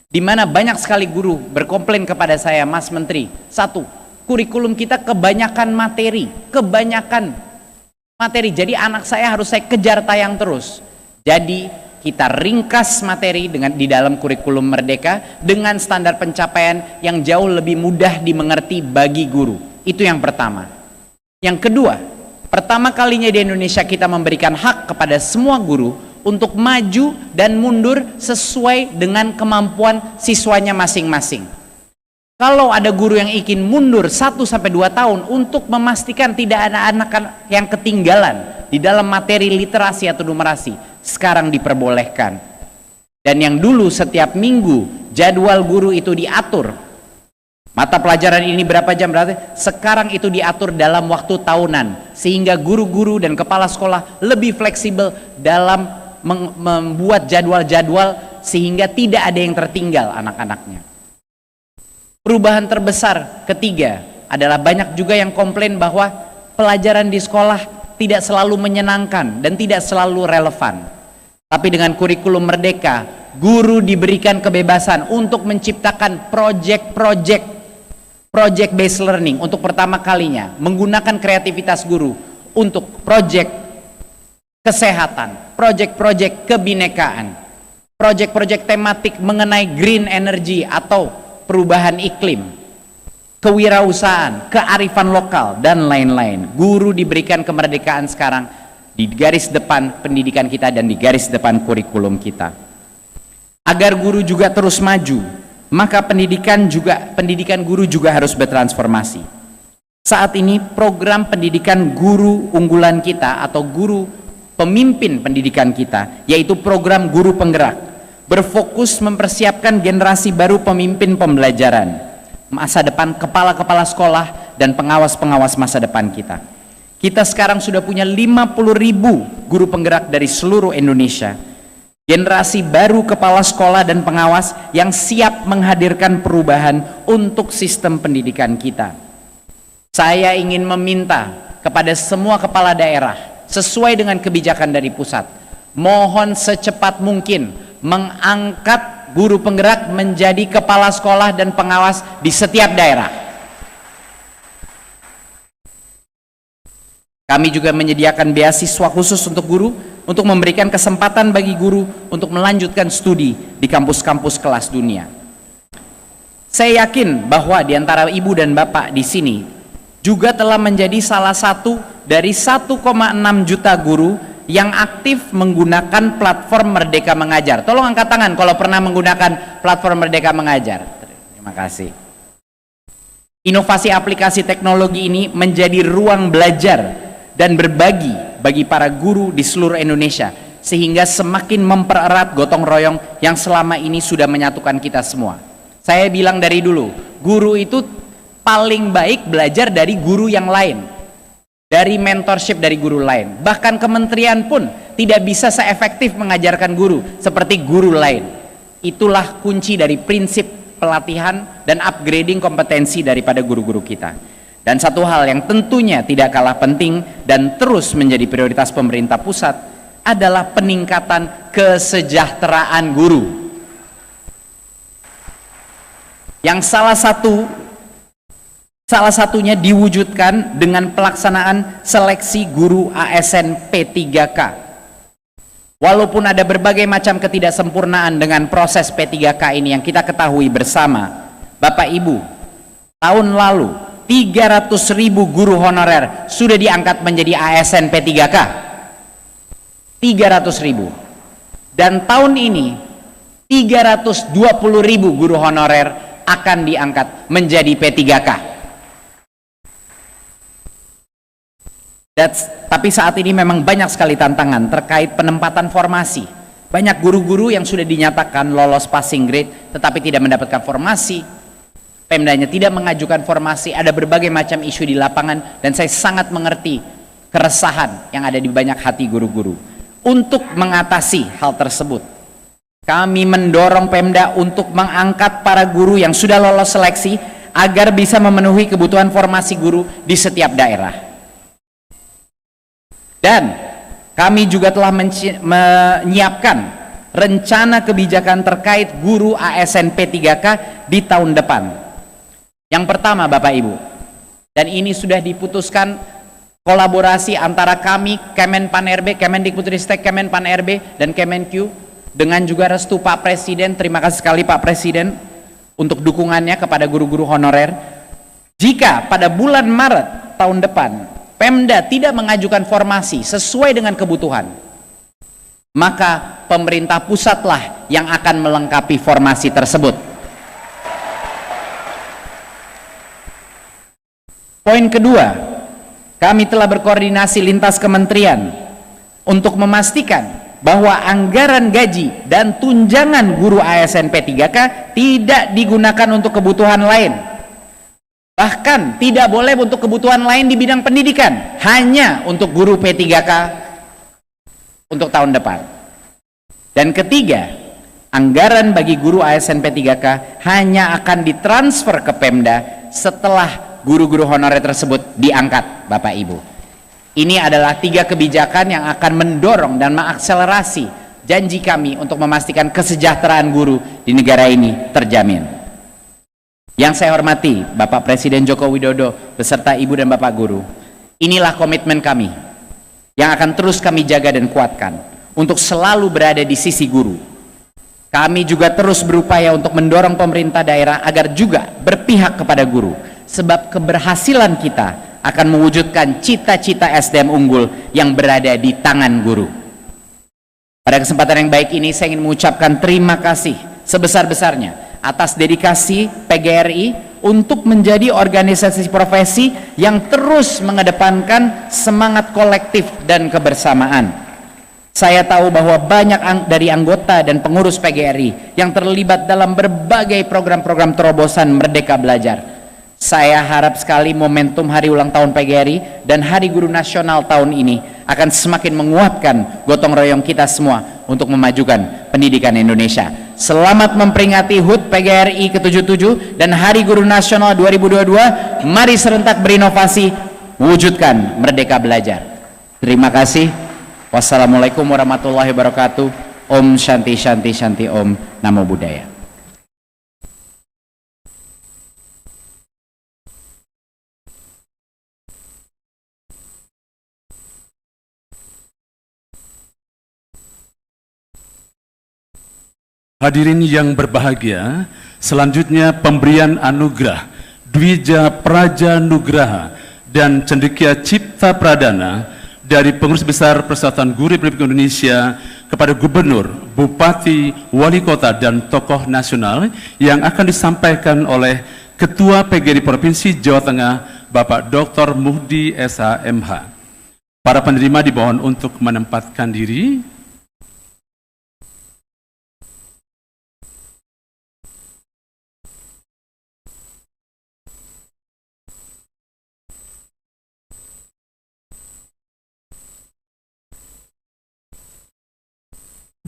di mana banyak sekali guru berkomplain kepada saya, Mas Menteri, satu, kurikulum kita kebanyakan materi, jadi anak saya harus saya kejar tayang terus. Jadi kita ringkas materi di dalam kurikulum merdeka dengan standar pencapaian yang jauh lebih mudah dimengerti bagi guru. Itu yang pertama. Yang kedua, pertama kalinya di Indonesia kita memberikan hak kepada semua guru untuk maju dan mundur sesuai dengan kemampuan siswanya masing-masing. Kalau ada guru yang ingin mundur 1-2 tahun untuk memastikan tidak ada anak yang ketinggalan di dalam materi literasi atau numerasi, sekarang diperbolehkan. Dan yang dulu setiap minggu jadwal guru itu diatur, mata pelajaran ini berapa jam, berarti sekarang itu diatur dalam waktu tahunan, sehingga guru-guru dan kepala sekolah lebih fleksibel dalam membuat jadwal-jadwal sehingga tidak ada yang tertinggal anak-anaknya. Perubahan terbesar ketiga adalah banyak juga yang komplain bahwa pelajaran di sekolah tidak selalu menyenangkan dan tidak selalu relevan. Tapi dengan kurikulum merdeka, guru diberikan kebebasan untuk menciptakan project based learning untuk pertama kalinya, menggunakan kreativitas guru untuk project kesehatan, project kebinekaan, project tematik mengenai green energy atau perubahan iklim, kewirausahaan, kearifan lokal, dan lain-lain. Guru diberikan kemerdekaan sekarang di garis depan pendidikan kita dan di garis depan kurikulum kita. Agar guru juga terus maju, maka pendidikan guru juga harus bertransformasi. Saat ini program pendidikan guru unggulan kita atau guru pemimpin pendidikan kita, yaitu program guru penggerak, berfokus mempersiapkan generasi baru pemimpin pembelajaran, masa depan kepala-kepala sekolah dan pengawas-pengawas masa depan kita. Kita sekarang sudah punya 50.000 guru penggerak dari seluruh Indonesia, generasi baru kepala sekolah dan pengawas yang siap menghadirkan perubahan untuk sistem pendidikan kita. Saya ingin meminta kepada semua kepala daerah, sesuai dengan kebijakan dari pusat, mohon secepat mungkin mengangkat guru penggerak menjadi kepala sekolah dan pengawas di setiap daerah. Kami juga menyediakan beasiswa khusus untuk guru, untuk memberikan kesempatan bagi guru untuk melanjutkan studi di kampus-kampus kelas dunia. Saya yakin bahwa di antara ibu dan bapak di sini juga telah menjadi salah satu dari 1,6 juta guru yang aktif menggunakan platform Merdeka Mengajar. Tolong angkat tangan kalau pernah menggunakan platform Merdeka Mengajar. Terima kasih. Inovasi aplikasi teknologi ini menjadi ruang belajar dan berbagi bagi para guru di seluruh Indonesia, sehingga semakin mempererat gotong royong yang selama ini sudah menyatukan kita semua. Saya bilang dari dulu, guru itu paling baik belajar dari guru yang lain. dari mentorship dari guru lain. Bahkan kementerian pun tidak bisa seefektif mengajarkan guru seperti guru lain. Itulah kunci dari prinsip pelatihan dan upgrading kompetensi daripada guru-guru kita. Dan satu hal yang tentunya tidak kalah penting dan terus menjadi prioritas pemerintah pusat adalah peningkatan kesejahteraan guru. Yang salah satunya diwujudkan dengan pelaksanaan seleksi guru ASN P3K. Walaupun ada berbagai macam ketidaksempurnaan dengan proses P3K ini yang kita ketahui bersama, Bapak Ibu, tahun lalu 300.000 guru honorer sudah diangkat menjadi ASN P3K. 300.000. Dan tahun ini 320.000 guru honorer akan diangkat menjadi P3K. Tapi saat ini memang banyak sekali tantangan terkait penempatan formasi. Banyak guru-guru yang sudah dinyatakan lolos passing grade tetapi tidak mendapatkan formasi. Pemdanya tidak mengajukan formasi. Ada berbagai macam isu di lapangan dan saya sangat mengerti keresahan yang ada di banyak hati guru-guru. Untuk mengatasi hal tersebut, kami mendorong Pemda untuk mengangkat para guru yang sudah lolos seleksi agar bisa memenuhi kebutuhan formasi guru di setiap daerah. Dan kami juga telah menyiapkan rencana kebijakan terkait guru ASN P3K di tahun depan. Yang pertama, Bapak Ibu, dan ini sudah diputuskan kolaborasi antara kami, Kemenpan-RB, Kemendikbudristek, Kemenpan-RB, dan Kemenq, dengan juga restu Pak Presiden. Terima kasih sekali Pak Presiden untuk dukungannya kepada guru-guru honorer. Jika pada bulan Maret tahun depan Pemda tidak mengajukan formasi sesuai dengan kebutuhan, maka pemerintah pusatlah yang akan melengkapi formasi tersebut. Poin kedua, kami telah berkoordinasi lintas kementerian untuk memastikan bahwa anggaran gaji dan tunjangan guru ASN P3K tidak digunakan untuk kebutuhan lain. Bahkan tidak boleh untuk kebutuhan lain di bidang pendidikan, hanya untuk guru P3K untuk tahun depan. Dan ketiga, anggaran bagi guru ASN P3K hanya akan ditransfer ke Pemda setelah guru-guru honorer tersebut diangkat, Bapak Ibu. Ini adalah 3 kebijakan yang akan mendorong dan mengakselerasi janji kami untuk memastikan kesejahteraan guru di negara ini terjamin. Yang saya hormati Bapak Presiden Joko Widodo beserta Ibu dan Bapak guru, inilah komitmen kami yang akan terus kami jaga dan kuatkan untuk selalu berada di sisi guru. Kami juga terus berupaya untuk mendorong pemerintah daerah agar juga berpihak kepada guru, sebab keberhasilan kita akan mewujudkan cita-cita SDM unggul yang berada di tangan guru. Pada kesempatan yang baik ini saya ingin mengucapkan terima kasih sebesar-besarnya atas dedikasi PGRI untuk menjadi organisasi profesi yang terus mengedepankan semangat kolektif dan kebersamaan. Saya tahu bahwa banyak dari anggota dan pengurus PGRI yang terlibat dalam berbagai program-program terobosan Merdeka Belajar. Saya harap sekali momentum hari ulang tahun PGRI dan Hari Guru Nasional tahun ini akan semakin menguatkan gotong royong kita semua untuk memajukan pendidikan Indonesia. Selamat memperingati HUT PGRI ke-77 dan Hari Guru Nasional 2022. Mari serentak berinovasi, wujudkan Merdeka Belajar. Terima kasih. Wassalamualaikum warahmatullahi wabarakatuh. Om Shanti Shanti Shanti Om. Namo Buddhaya. Hadirin yang berbahagia, selanjutnya pemberian anugerah Dwija Praja Nugraha dan Cendekia Cipta Pradana dari Pengurus Besar Persatuan Guru Republik Indonesia kepada Gubernur, Bupati, Wali Kota, dan tokoh nasional yang akan disampaikan oleh Ketua PGRI Provinsi Jawa Tengah, Bapak Dr. Muhdi SH.MH. Para penerima dimohon untuk menempatkan diri.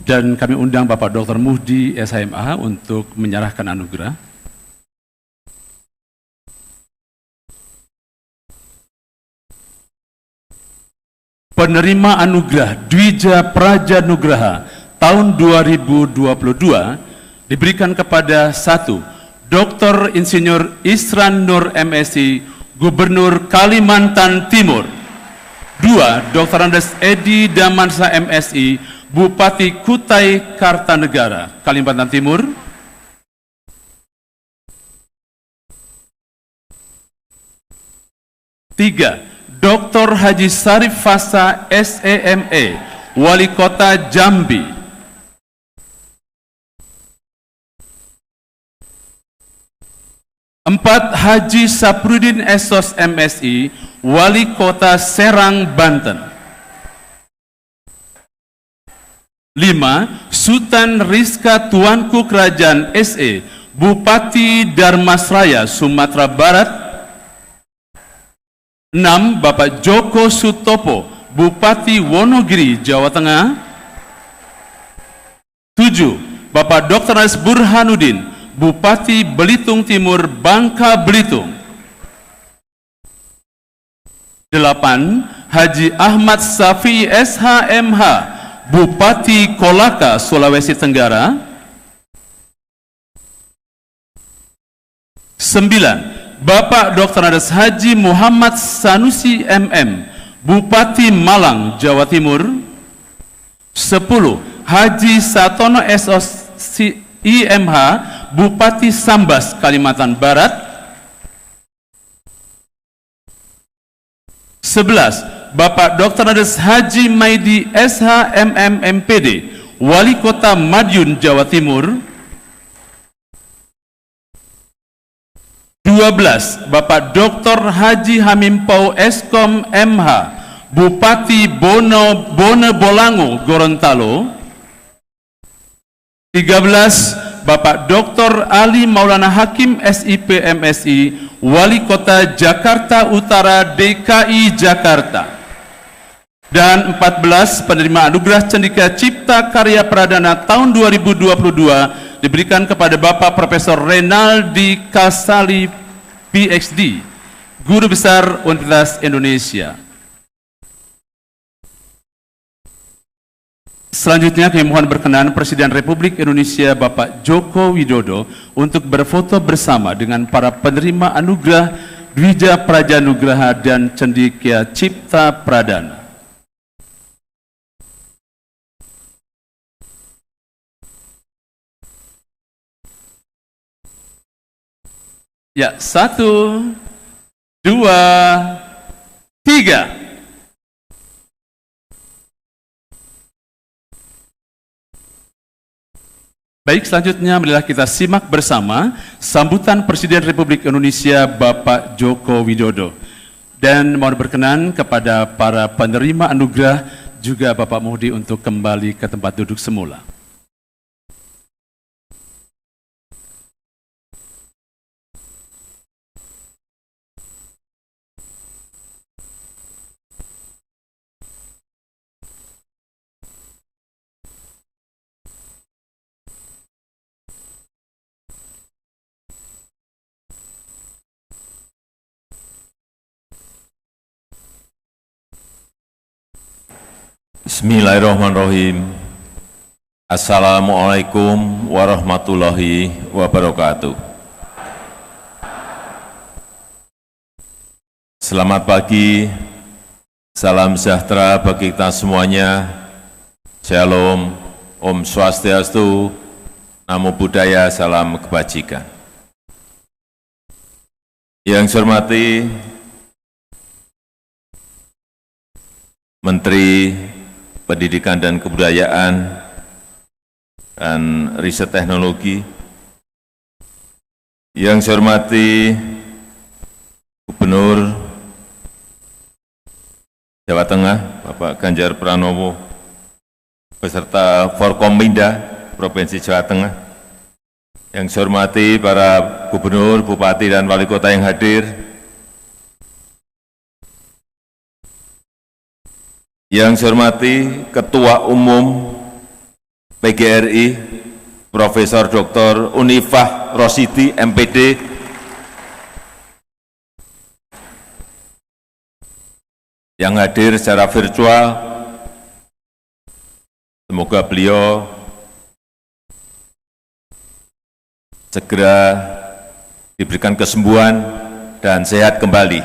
Dan kami undang Bapak Dr. Muhdi SHMA untuk menyerahkan anugerah. Penerima anugerah Dwija Prajanugraha tahun 2022 diberikan kepada 1. Dr. Insinyur Isran Nur MSI, Gubernur Kalimantan Timur. 2. Dr. Andes Edi Damansa MSI, Bupati Kutai Kartanegara, Kalimantan Timur. 3. Dr. Haji Sarif Fasa SEME, Wali Kota Jambi. 4. Haji Saprudin Esos MSI, Wali Kota Serang, Banten. 5. Sultan Rizka Tuanku Kerajaan SE, Bupati Darmasraya, Sumatera Barat. 6. Bapak Joko Sutopo, Bupati Wonogiri, Jawa Tengah. 7. Bapak Dr. Andes Burhanuddin, Bupati Belitung Timur, Bangka Belitung. 8. Haji Ahmad Safi SHMH, Bupati Kolaka, Sulawesi Tenggara. 9. Bapak Dr. Andes Haji Muhammad Sanusi MM, Bupati Malang, Jawa Timur. 10. Haji Satono SOS IMH, Bupati Sambas, Kalimantan Barat. 11. Bapak Dr. Andes Haji Maidi SHMM MPD, Wali Kota Madiun, Jawa Timur. 12. Bapak Dr. Haji Hamim Pau Eskom MH, Bupati Bone Bolango, Gorontalo. 13. Bapak Dr. Ali Maulana Hakim SIP MSI, Wali Kota Jakarta Utara DKI Jakarta. Dan 14. Penerima anugerah Cendika Cipta Karya Pradana tahun 2022 diberikan kepada Bapak Profesor Renaldi Kasali PhD, Guru Besar Universitas Indonesia. Selanjutnya kami mohon berkenan Presiden Republik Indonesia Bapak Joko Widodo untuk berfoto bersama dengan para penerima anugerah Dwija Prajanugraha dan Cendika Cipta Pradana. Ya, 1, 2, 3. Baik, selanjutnya marilah kita simak bersama sambutan Presiden Republik Indonesia Bapak Joko Widodo. Dan mohon berkenan kepada para penerima anugerah juga Bapak Muhdi untuk kembali ke tempat duduk semula. Bismillahirrahmanirrahim. Assalamualaikum warahmatullahi wabarakatuh. Selamat pagi, salam sejahtera bagi kita semuanya. Shalom, Om Swastiastu, Namo Buddhaya, salam kebajikan. Yang saya hormati Menteri Pendidikan dan Kebudayaan dan Riset Teknologi, yang saya hormati Gubernur Jawa Tengah Bapak Ganjar Pranowo beserta Forkompinda Provinsi Jawa Tengah, yang saya hormati para Gubernur, Bupati, dan Wali Kota yang hadir, yang saya hormati Ketua Umum PGRI, Profesor Dr. Unifah Rosidi, MPD, yang hadir secara virtual. Semoga beliau segera diberikan kesembuhan dan sehat kembali.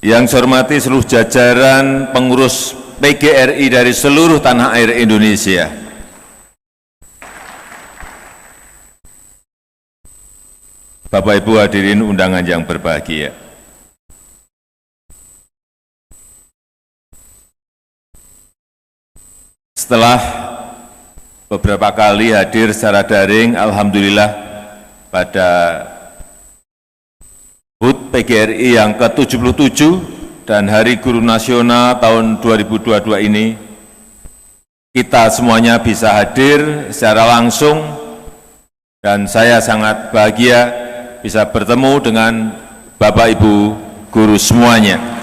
Yang saya hormati seluruh jajaran pengurus PGRI dari seluruh tanah air Indonesia. Bapak Ibu hadirin undangan yang berbahagia. Setelah beberapa kali hadir secara daring, alhamdulillah pada HUT PGRI yang ke-77 dan Hari Guru Nasional tahun 2022 ini, kita semuanya bisa hadir secara langsung dan saya sangat bahagia bisa bertemu dengan Bapak Ibu guru semuanya.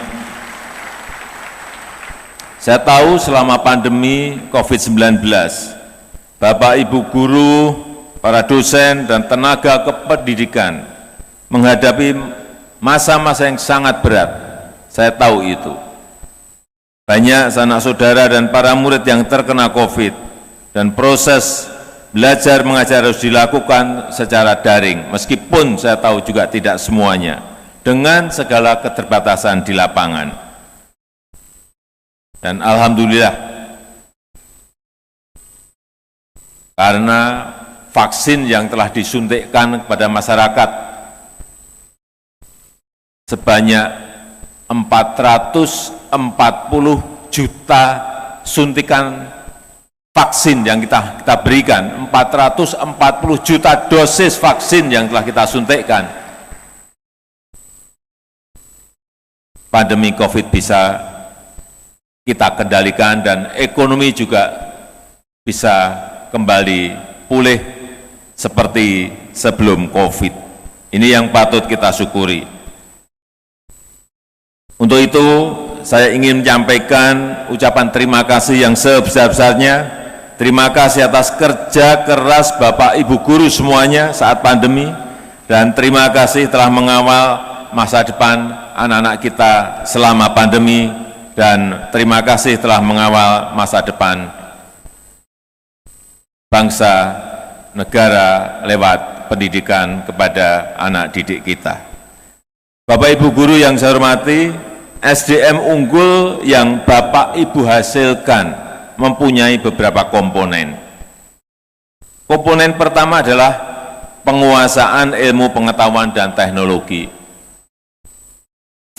Saya tahu selama pandemi COVID-19, Bapak Ibu guru, para dosen dan tenaga kependidikan menghadapi masa-masa yang sangat berat. Saya tahu itu. Banyak sanak saudara dan para murid yang terkena COVID dan proses belajar mengajar harus dilakukan secara daring, meskipun saya tahu juga tidak semuanya, dengan segala keterbatasan di lapangan. Dan alhamdulillah, karena vaksin yang telah disuntikkan kepada masyarakat sebanyak 440 juta suntikan vaksin yang kita berikan, 440 juta dosis vaksin yang telah kita suntikkan, pandemi COVID bisa kita kendalikan dan ekonomi juga bisa kembali pulih seperti sebelum COVID. Ini yang patut kita syukuri. Untuk itu, saya ingin menyampaikan ucapan terima kasih yang sebesar-besarnya. Terima kasih atas kerja keras Bapak Ibu guru semuanya saat pandemi, dan terima kasih telah mengawal masa depan anak-anak kita selama pandemi, dan terima kasih telah mengawal masa depan bangsa, negara lewat pendidikan kepada anak didik kita. Bapak Ibu guru yang saya hormati, SDM unggul yang Bapak Ibu hasilkan mempunyai beberapa komponen. Komponen pertama adalah penguasaan ilmu pengetahuan dan teknologi,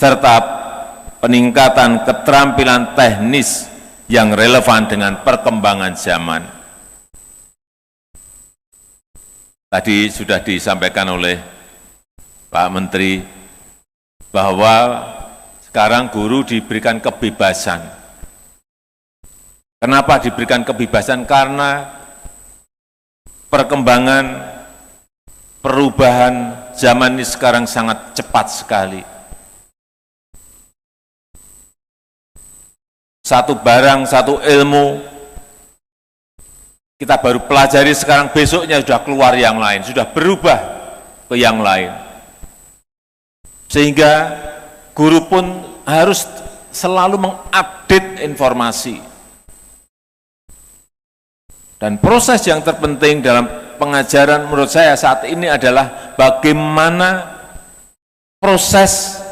serta peningkatan keterampilan teknis yang relevan dengan perkembangan zaman. Tadi sudah disampaikan oleh Pak Menteri bahwa sekarang guru diberikan kebebasan. Kenapa diberikan kebebasan? Karena perkembangan perubahan zaman ini sekarang sangat cepat sekali. Satu barang, satu ilmu, kita baru pelajari sekarang, besoknya sudah keluar yang lain, sudah berubah ke yang lain. Sehingga guru pun harus selalu mengupdate informasi. Dan proses yang terpenting dalam pengajaran menurut saya saat ini adalah bagaimana proses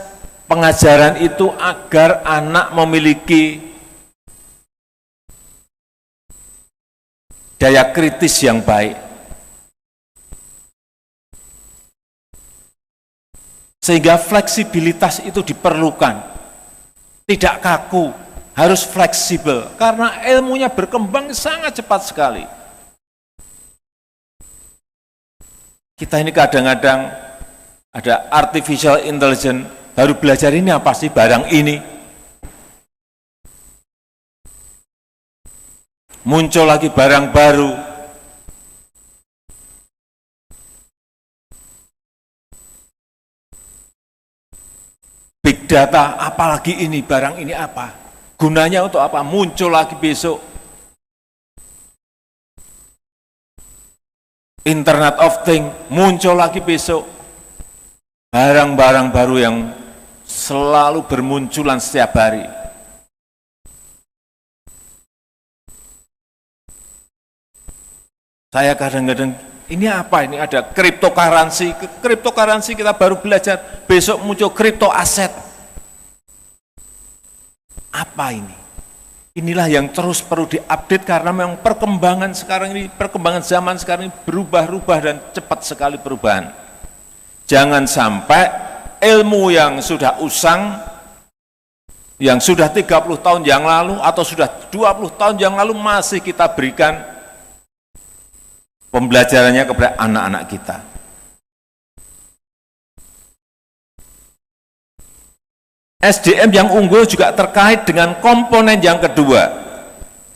pengajaran itu agar anak memiliki daya kritis yang baik, sehingga fleksibilitas itu diperlukan, tidak kaku, harus fleksibel, karena ilmunya berkembang sangat cepat sekali. Kita ini kadang-kadang ada artificial intelligence, baru belajar ini apa sih barang ini, muncul lagi barang baru. Big data, apalagi ini, barang ini apa? Gunanya untuk apa? Muncul lagi besok Internet of Things, muncul lagi besok barang-barang baru yang selalu bermunculan setiap hari. Saya kadang-kadang, ini apa ini? Ada cryptocurrency, cryptocurrency kita baru belajar, besok muncul crypto aset. Apa ini? Inilah yang terus perlu diupdate karena memang perkembangan sekarang ini, perkembangan zaman sekarang ini berubah-ubah dan cepat sekali perubahan. Jangan sampai ilmu yang sudah usang, yang sudah 30 tahun yang lalu atau sudah 20 tahun yang lalu masih kita berikan pembelajarannya kepada anak-anak kita. SDM yang unggul juga terkait dengan komponen yang kedua,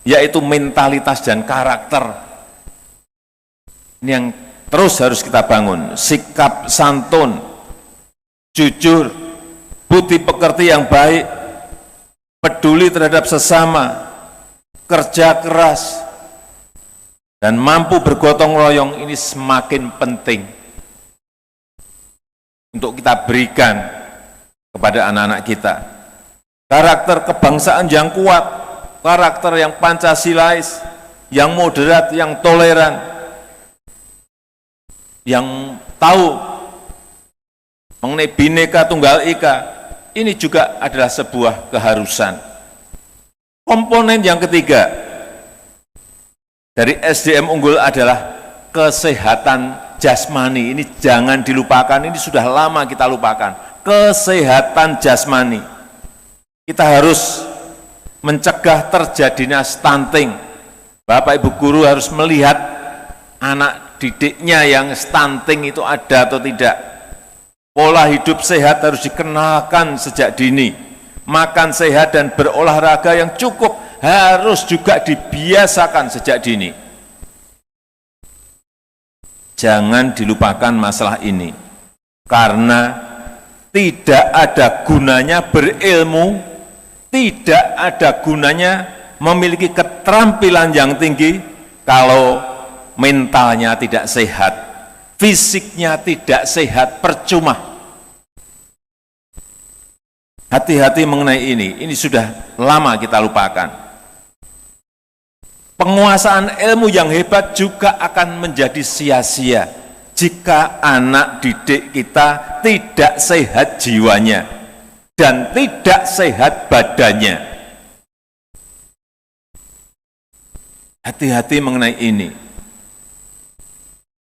yaitu mentalitas dan karakter. Ini yang terus harus kita bangun, sikap santun, jujur, budi pekerti yang baik, peduli terhadap sesama, kerja keras, dan mampu bergotong royong. Ini semakin penting untuk kita berikan kepada anak-anak kita. Karakter kebangsaan yang kuat, karakter yang Pancasilais, yang moderat, yang toleran, yang tahu mengenai Bhinneka Tunggal Ika, ini juga adalah sebuah keharusan. Komponen yang ketiga dari SDM unggul adalah kesehatan jasmani. Ini jangan dilupakan, ini sudah lama kita lupakan. Kesehatan jasmani. Kita harus mencegah terjadinya stunting. Bapak Ibu guru harus melihat anak didiknya yang stunting itu ada atau tidak. Pola hidup sehat harus dikenalkan sejak dini. Makan sehat dan berolahraga yang cukup harus juga dibiasakan sejak dini. Jangan dilupakan masalah ini, karena tidak ada gunanya berilmu, tidak ada gunanya memiliki keterampilan yang tinggi kalau mentalnya tidak sehat, fisiknya tidak sehat, percuma. Hati-hati mengenai ini sudah lama kita lupakan. Penguasaan ilmu yang hebat juga akan menjadi sia-sia jika anak didik kita tidak sehat jiwanya dan tidak sehat badannya. Hati-hati mengenai ini,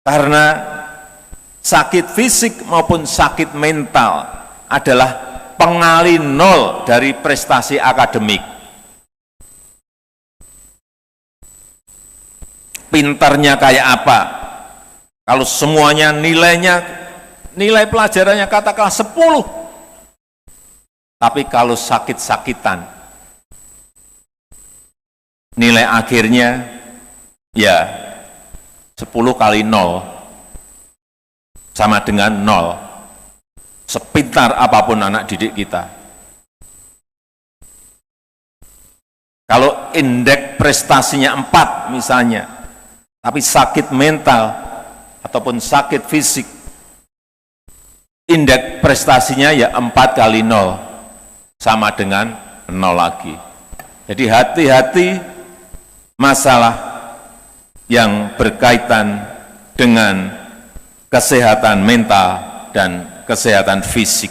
karena sakit fisik maupun sakit mental adalah pengali nol dari prestasi akademik. Pinternya kayak apa? Kalau semuanya nilai pelajarannya katakanlah 10, tapi kalau sakit-sakitan, nilai akhirnya ya 10 kali 0 sama dengan 0. Sepintar apapun anak didik kita, kalau indeks prestasinya 4 misalnya, tapi sakit mental ataupun sakit fisik, indeks prestasinya ya 4 kali 0 sama dengan 0 lagi. Jadi hati-hati masalah yang berkaitan dengan kesehatan mental dan kesehatan fisik.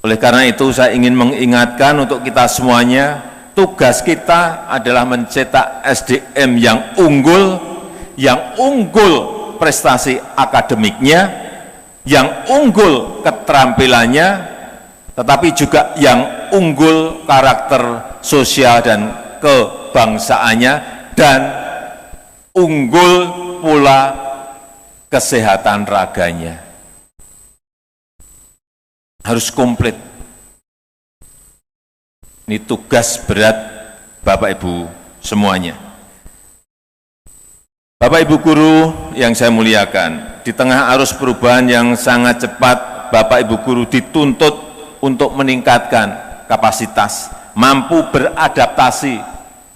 Oleh karena itu saya ingin mengingatkan untuk kita semuanya, tugas kita adalah mencetak SDM yang unggul prestasi akademiknya, yang unggul keterampilannya, tetapi juga yang unggul karakter sosial dan kebangsaannya, dan unggul pula kesehatan raganya. Harus komplit. Ini tugas berat Bapak Ibu semuanya. Bapak Ibu guru yang saya muliakan, di tengah arus perubahan yang sangat cepat, Bapak Ibu guru dituntut untuk meningkatkan kapasitas, mampu beradaptasi,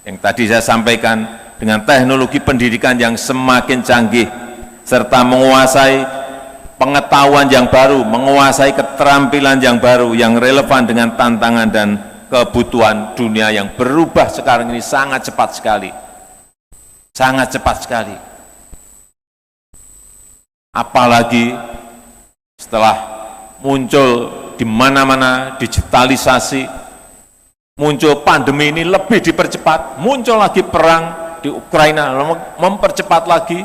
yang tadi saya sampaikan, dengan teknologi pendidikan yang semakin canggih, serta menguasai pengetahuan yang baru, menguasai keterampilan yang baru, yang relevan dengan tantangan dan kebutuhan dunia yang berubah sekarang ini sangat cepat sekali. Sangat cepat sekali. Apalagi setelah muncul di mana-mana digitalisasi, muncul pandemi ini lebih dipercepat, muncul lagi perang di Ukraina, mempercepat lagi,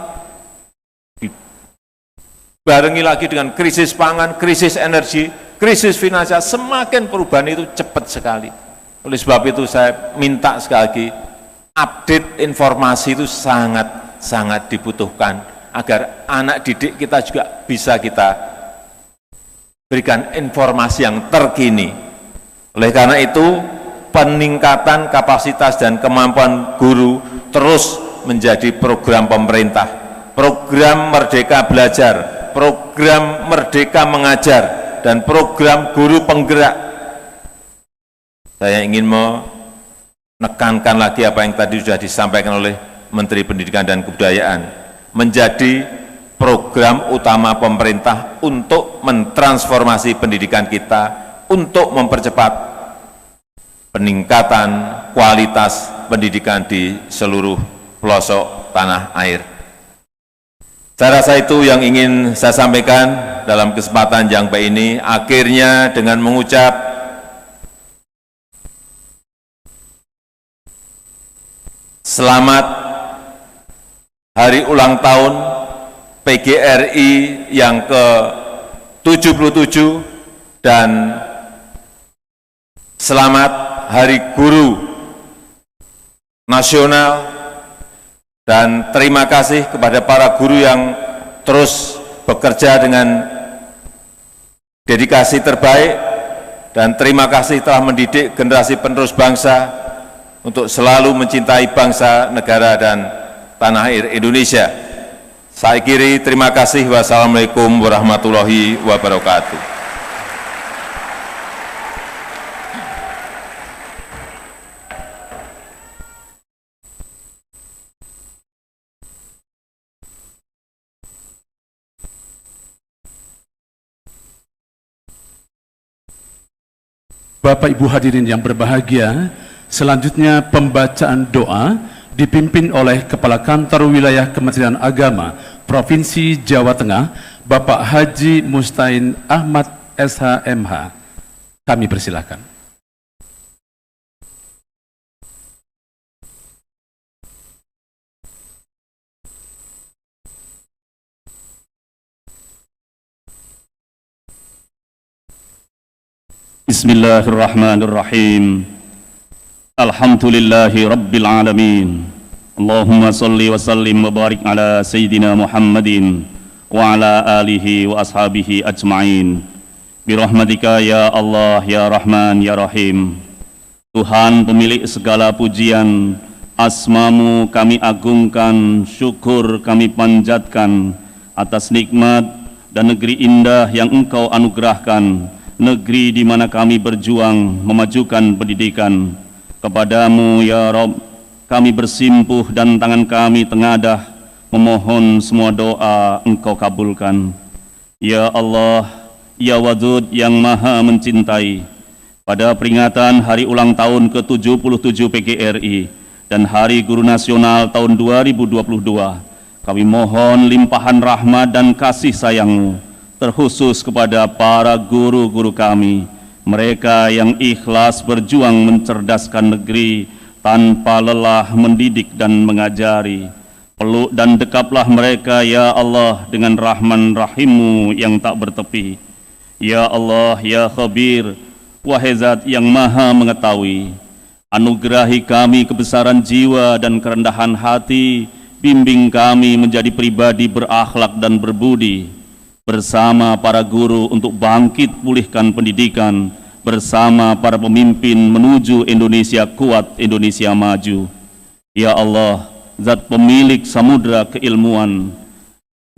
dibarengi lagi dengan krisis pangan, krisis energi, krisis finansial, semakin perubahan itu cepat sekali. Oleh sebab itu saya minta sekali lagi, update informasi itu sangat dibutuhkan, agar anak didik kita juga bisa kita berikan informasi yang terkini. Oleh karena itu, peningkatan kapasitas dan kemampuan guru terus menjadi program pemerintah. Program Merdeka Belajar, program Merdeka Mengajar, dan program guru penggerak. Saya ingin menekankan lagi apa yang tadi sudah disampaikan oleh Menteri Pendidikan dan Kebudayaan, menjadi program utama pemerintah untuk mentransformasi pendidikan kita, untuk mempercepat peningkatan kualitas pendidikan di seluruh pelosok tanah air. Saya rasa itu yang ingin saya sampaikan dalam kesempatan yang baik ini. Akhirnya dengan mengucap selamat hari ulang tahun PGRI yang ke-77 dan selamat Hari Guru Nasional, dan terima kasih kepada para guru yang terus bekerja dengan dedikasi terbaik, dan terima kasih telah mendidik generasi penerus bangsa untuk selalu mencintai bangsa, negara, dan tanah air Indonesia. Saya akhiri, terima kasih. Wassalamualaikum warahmatullahi wabarakatuh. Bapak Ibu hadirin yang berbahagia, selanjutnya pembacaan doa dipimpin oleh Kepala Kantor Wilayah Kementerian Agama Provinsi Jawa Tengah, Bapak Haji Mustain Ahmad SHMH. Kami persilakan. Bismillahirrahmanirrahim. Alhamdulillahi Rabbil Alamin. Allahumma salli wa sallim wa barik ala Sayyidina Muhammadin wa ala alihi wa ashabihi ajma'in. Birahmatika ya Allah, ya Rahman, ya Rahim. Tuhan pemilik segala pujian, asmamu kami agungkan, syukur kami panjatkan atas nikmat dan negeri indah yang Engkau anugerahkan, negeri di mana kami berjuang memajukan pendidikan. Kepadamu ya Rabb kami bersimpuh dan tangan kami tengadah, memohon semua doa Engkau kabulkan. Ya Allah, ya Wadud yang maha mencintai, pada peringatan hari ulang tahun ke-77 PGRI dan Hari Guru Nasional tahun 2022, kami mohon limpahan rahmat dan kasih sayang-Mu terkhusus kepada para guru-guru kami, mereka yang ikhlas berjuang mencerdaskan negeri tanpa lelah mendidik dan mengajari. Peluk dan dekaplah mereka ya Allah dengan rahman rahim-Mu yang tak bertepi. Ya Allah, ya Khabir, wahai Zat yang maha mengetahui, anugerahi kami kebesaran jiwa dan kerendahan hati, bimbing kami menjadi pribadi berakhlak dan berbudi, bersama para guru untuk bangkit pulihkan pendidikan, bersama para pemimpin menuju Indonesia kuat, Indonesia maju. Ya Allah, Zat pemilik samudra keilmuan,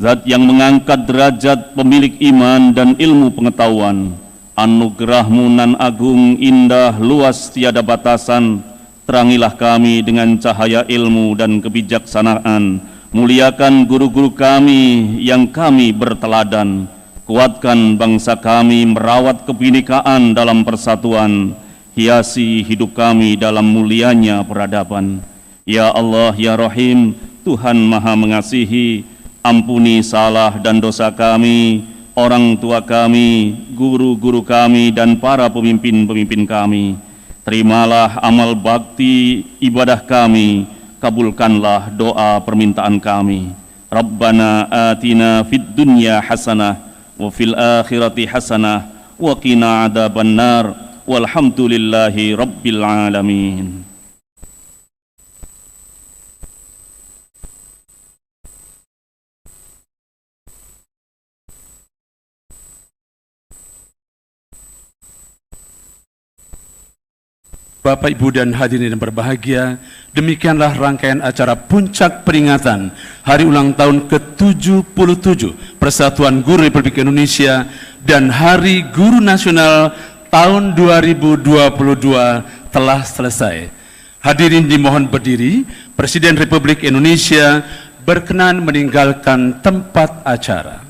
Zat yang mengangkat derajat pemilik iman dan ilmu pengetahuan, Anugerah-Mu nan agung, indah, luas, tiada batasan. Terangilah kami dengan cahaya ilmu dan kebijaksanaan. Muliakan guru-guru kami yang kami berteladan. Kuatkan bangsa kami merawat kebinekaan dalam persatuan. Hiasi hidup kami dalam mulianya peradaban. Ya Allah, Ya Rahim, Tuhan Maha Mengasihi, ampuni salah dan dosa kami, orang tua kami, guru-guru kami, dan para pemimpin-pemimpin kami. Terimalah amal bakti ibadah kami, kabulkanlah doa permintaan kami. Rabbana atina fid dunya hasanah, wa fil akhirati hasanah, wa qina adzaban nar, walhamdulillahi rabbil alamin. Bapak, Ibu, dan hadirin yang berbahagia, demikianlah rangkaian acara puncak peringatan Hari Ulang Tahun ke-77 Persatuan Guru Republik Indonesia dan Hari Guru Nasional tahun 2022 telah selesai. Hadirin dimohon berdiri. Presiden Republik Indonesia berkenan meninggalkan tempat acara.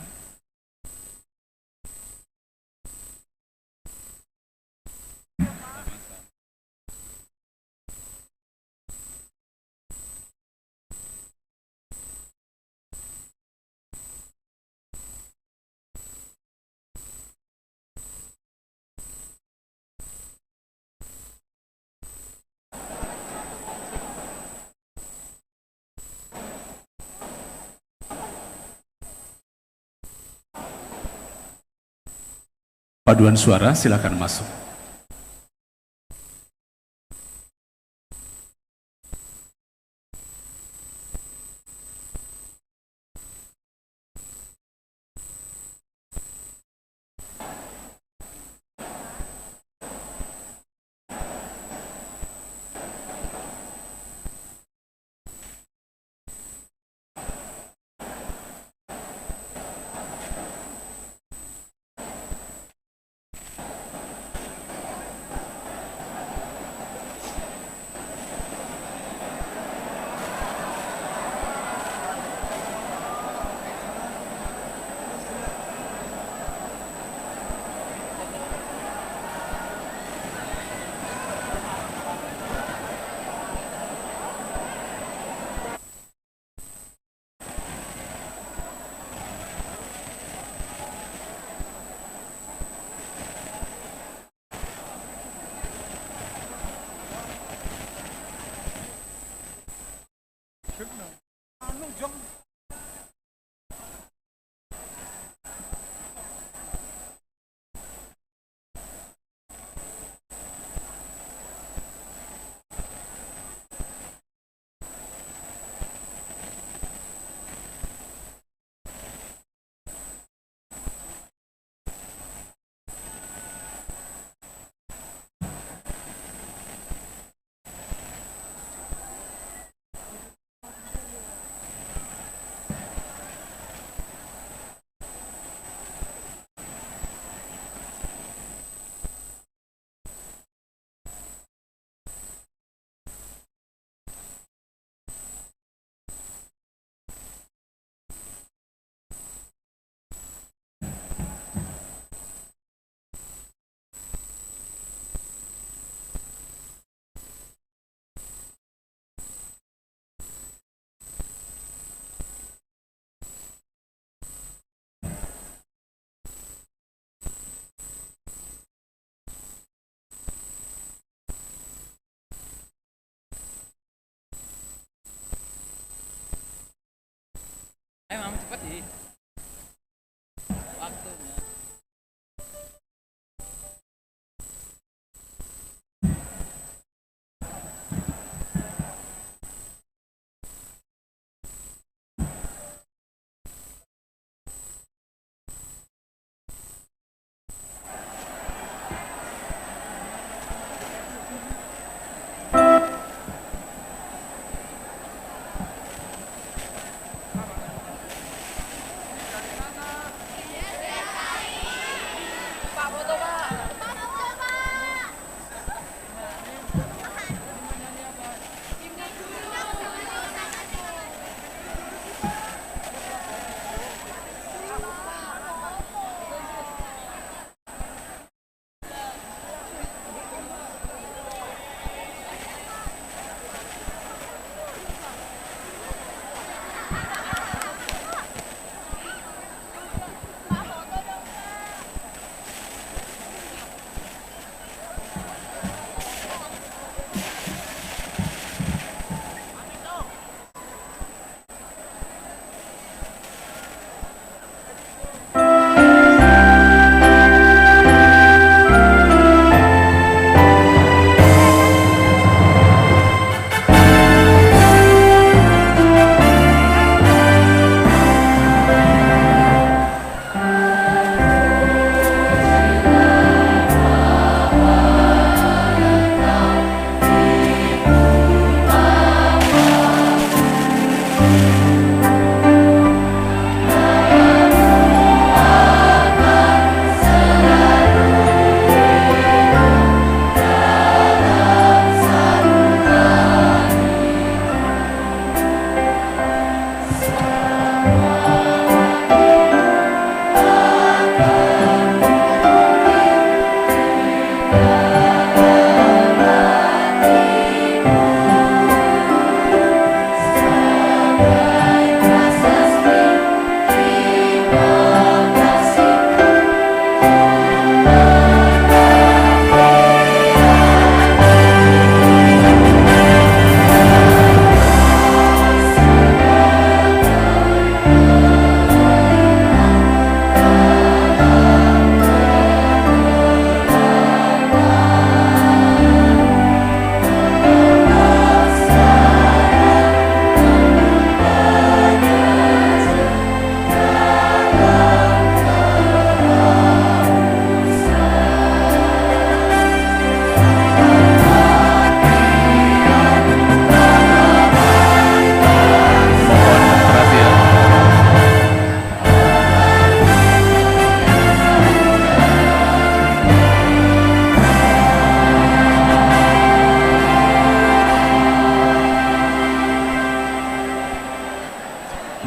Paduan suara, silakan masuk.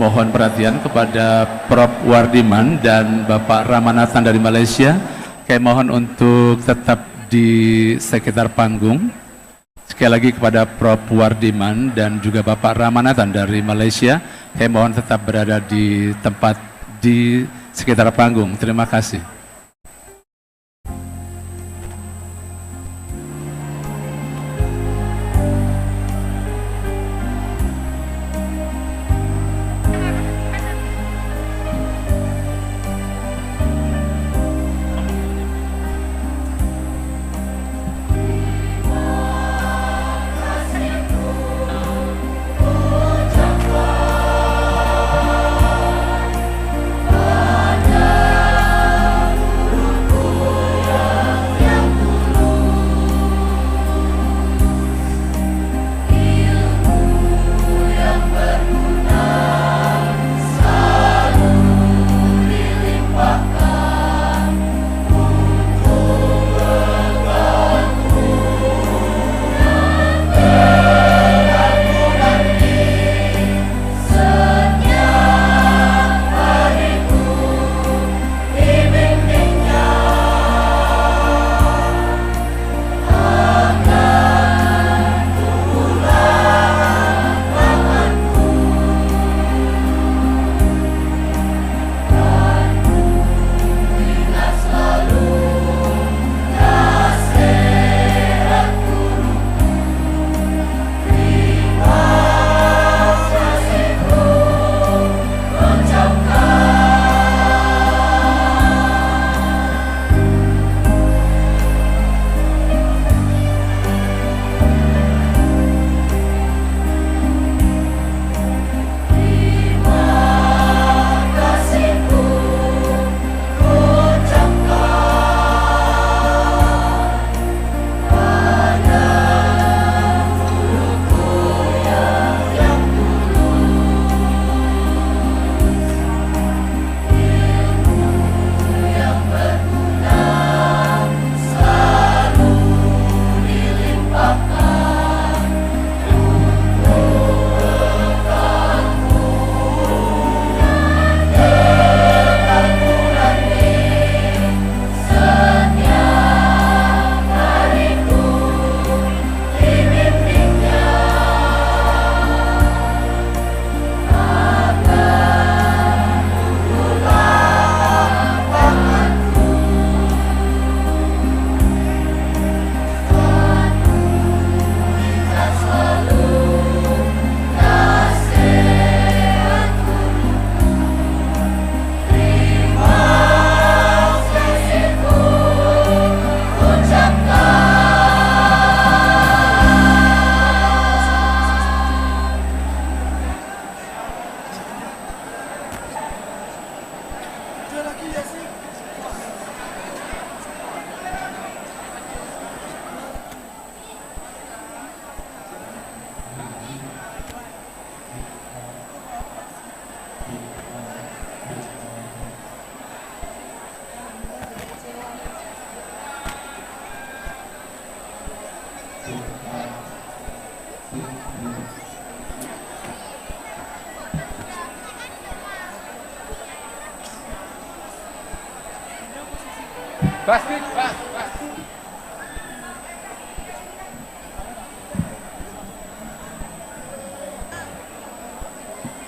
mohon perhatian kepada Prof. Wardiman dan Bapak Ramanathan dari Malaysia. Kami mohon untuk tetap di sekitar panggung. Sekali lagi kepada Prof. Wardiman dan juga Bapak Ramanathan dari Malaysia, kami mohon tetap berada di tempat di sekitar panggung. Terima kasih.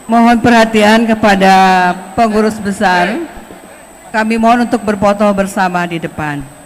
Mohon perhatian kepada pengurus besar. Kami mohon untuk berfoto bersama di depan.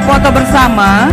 berfoto bersama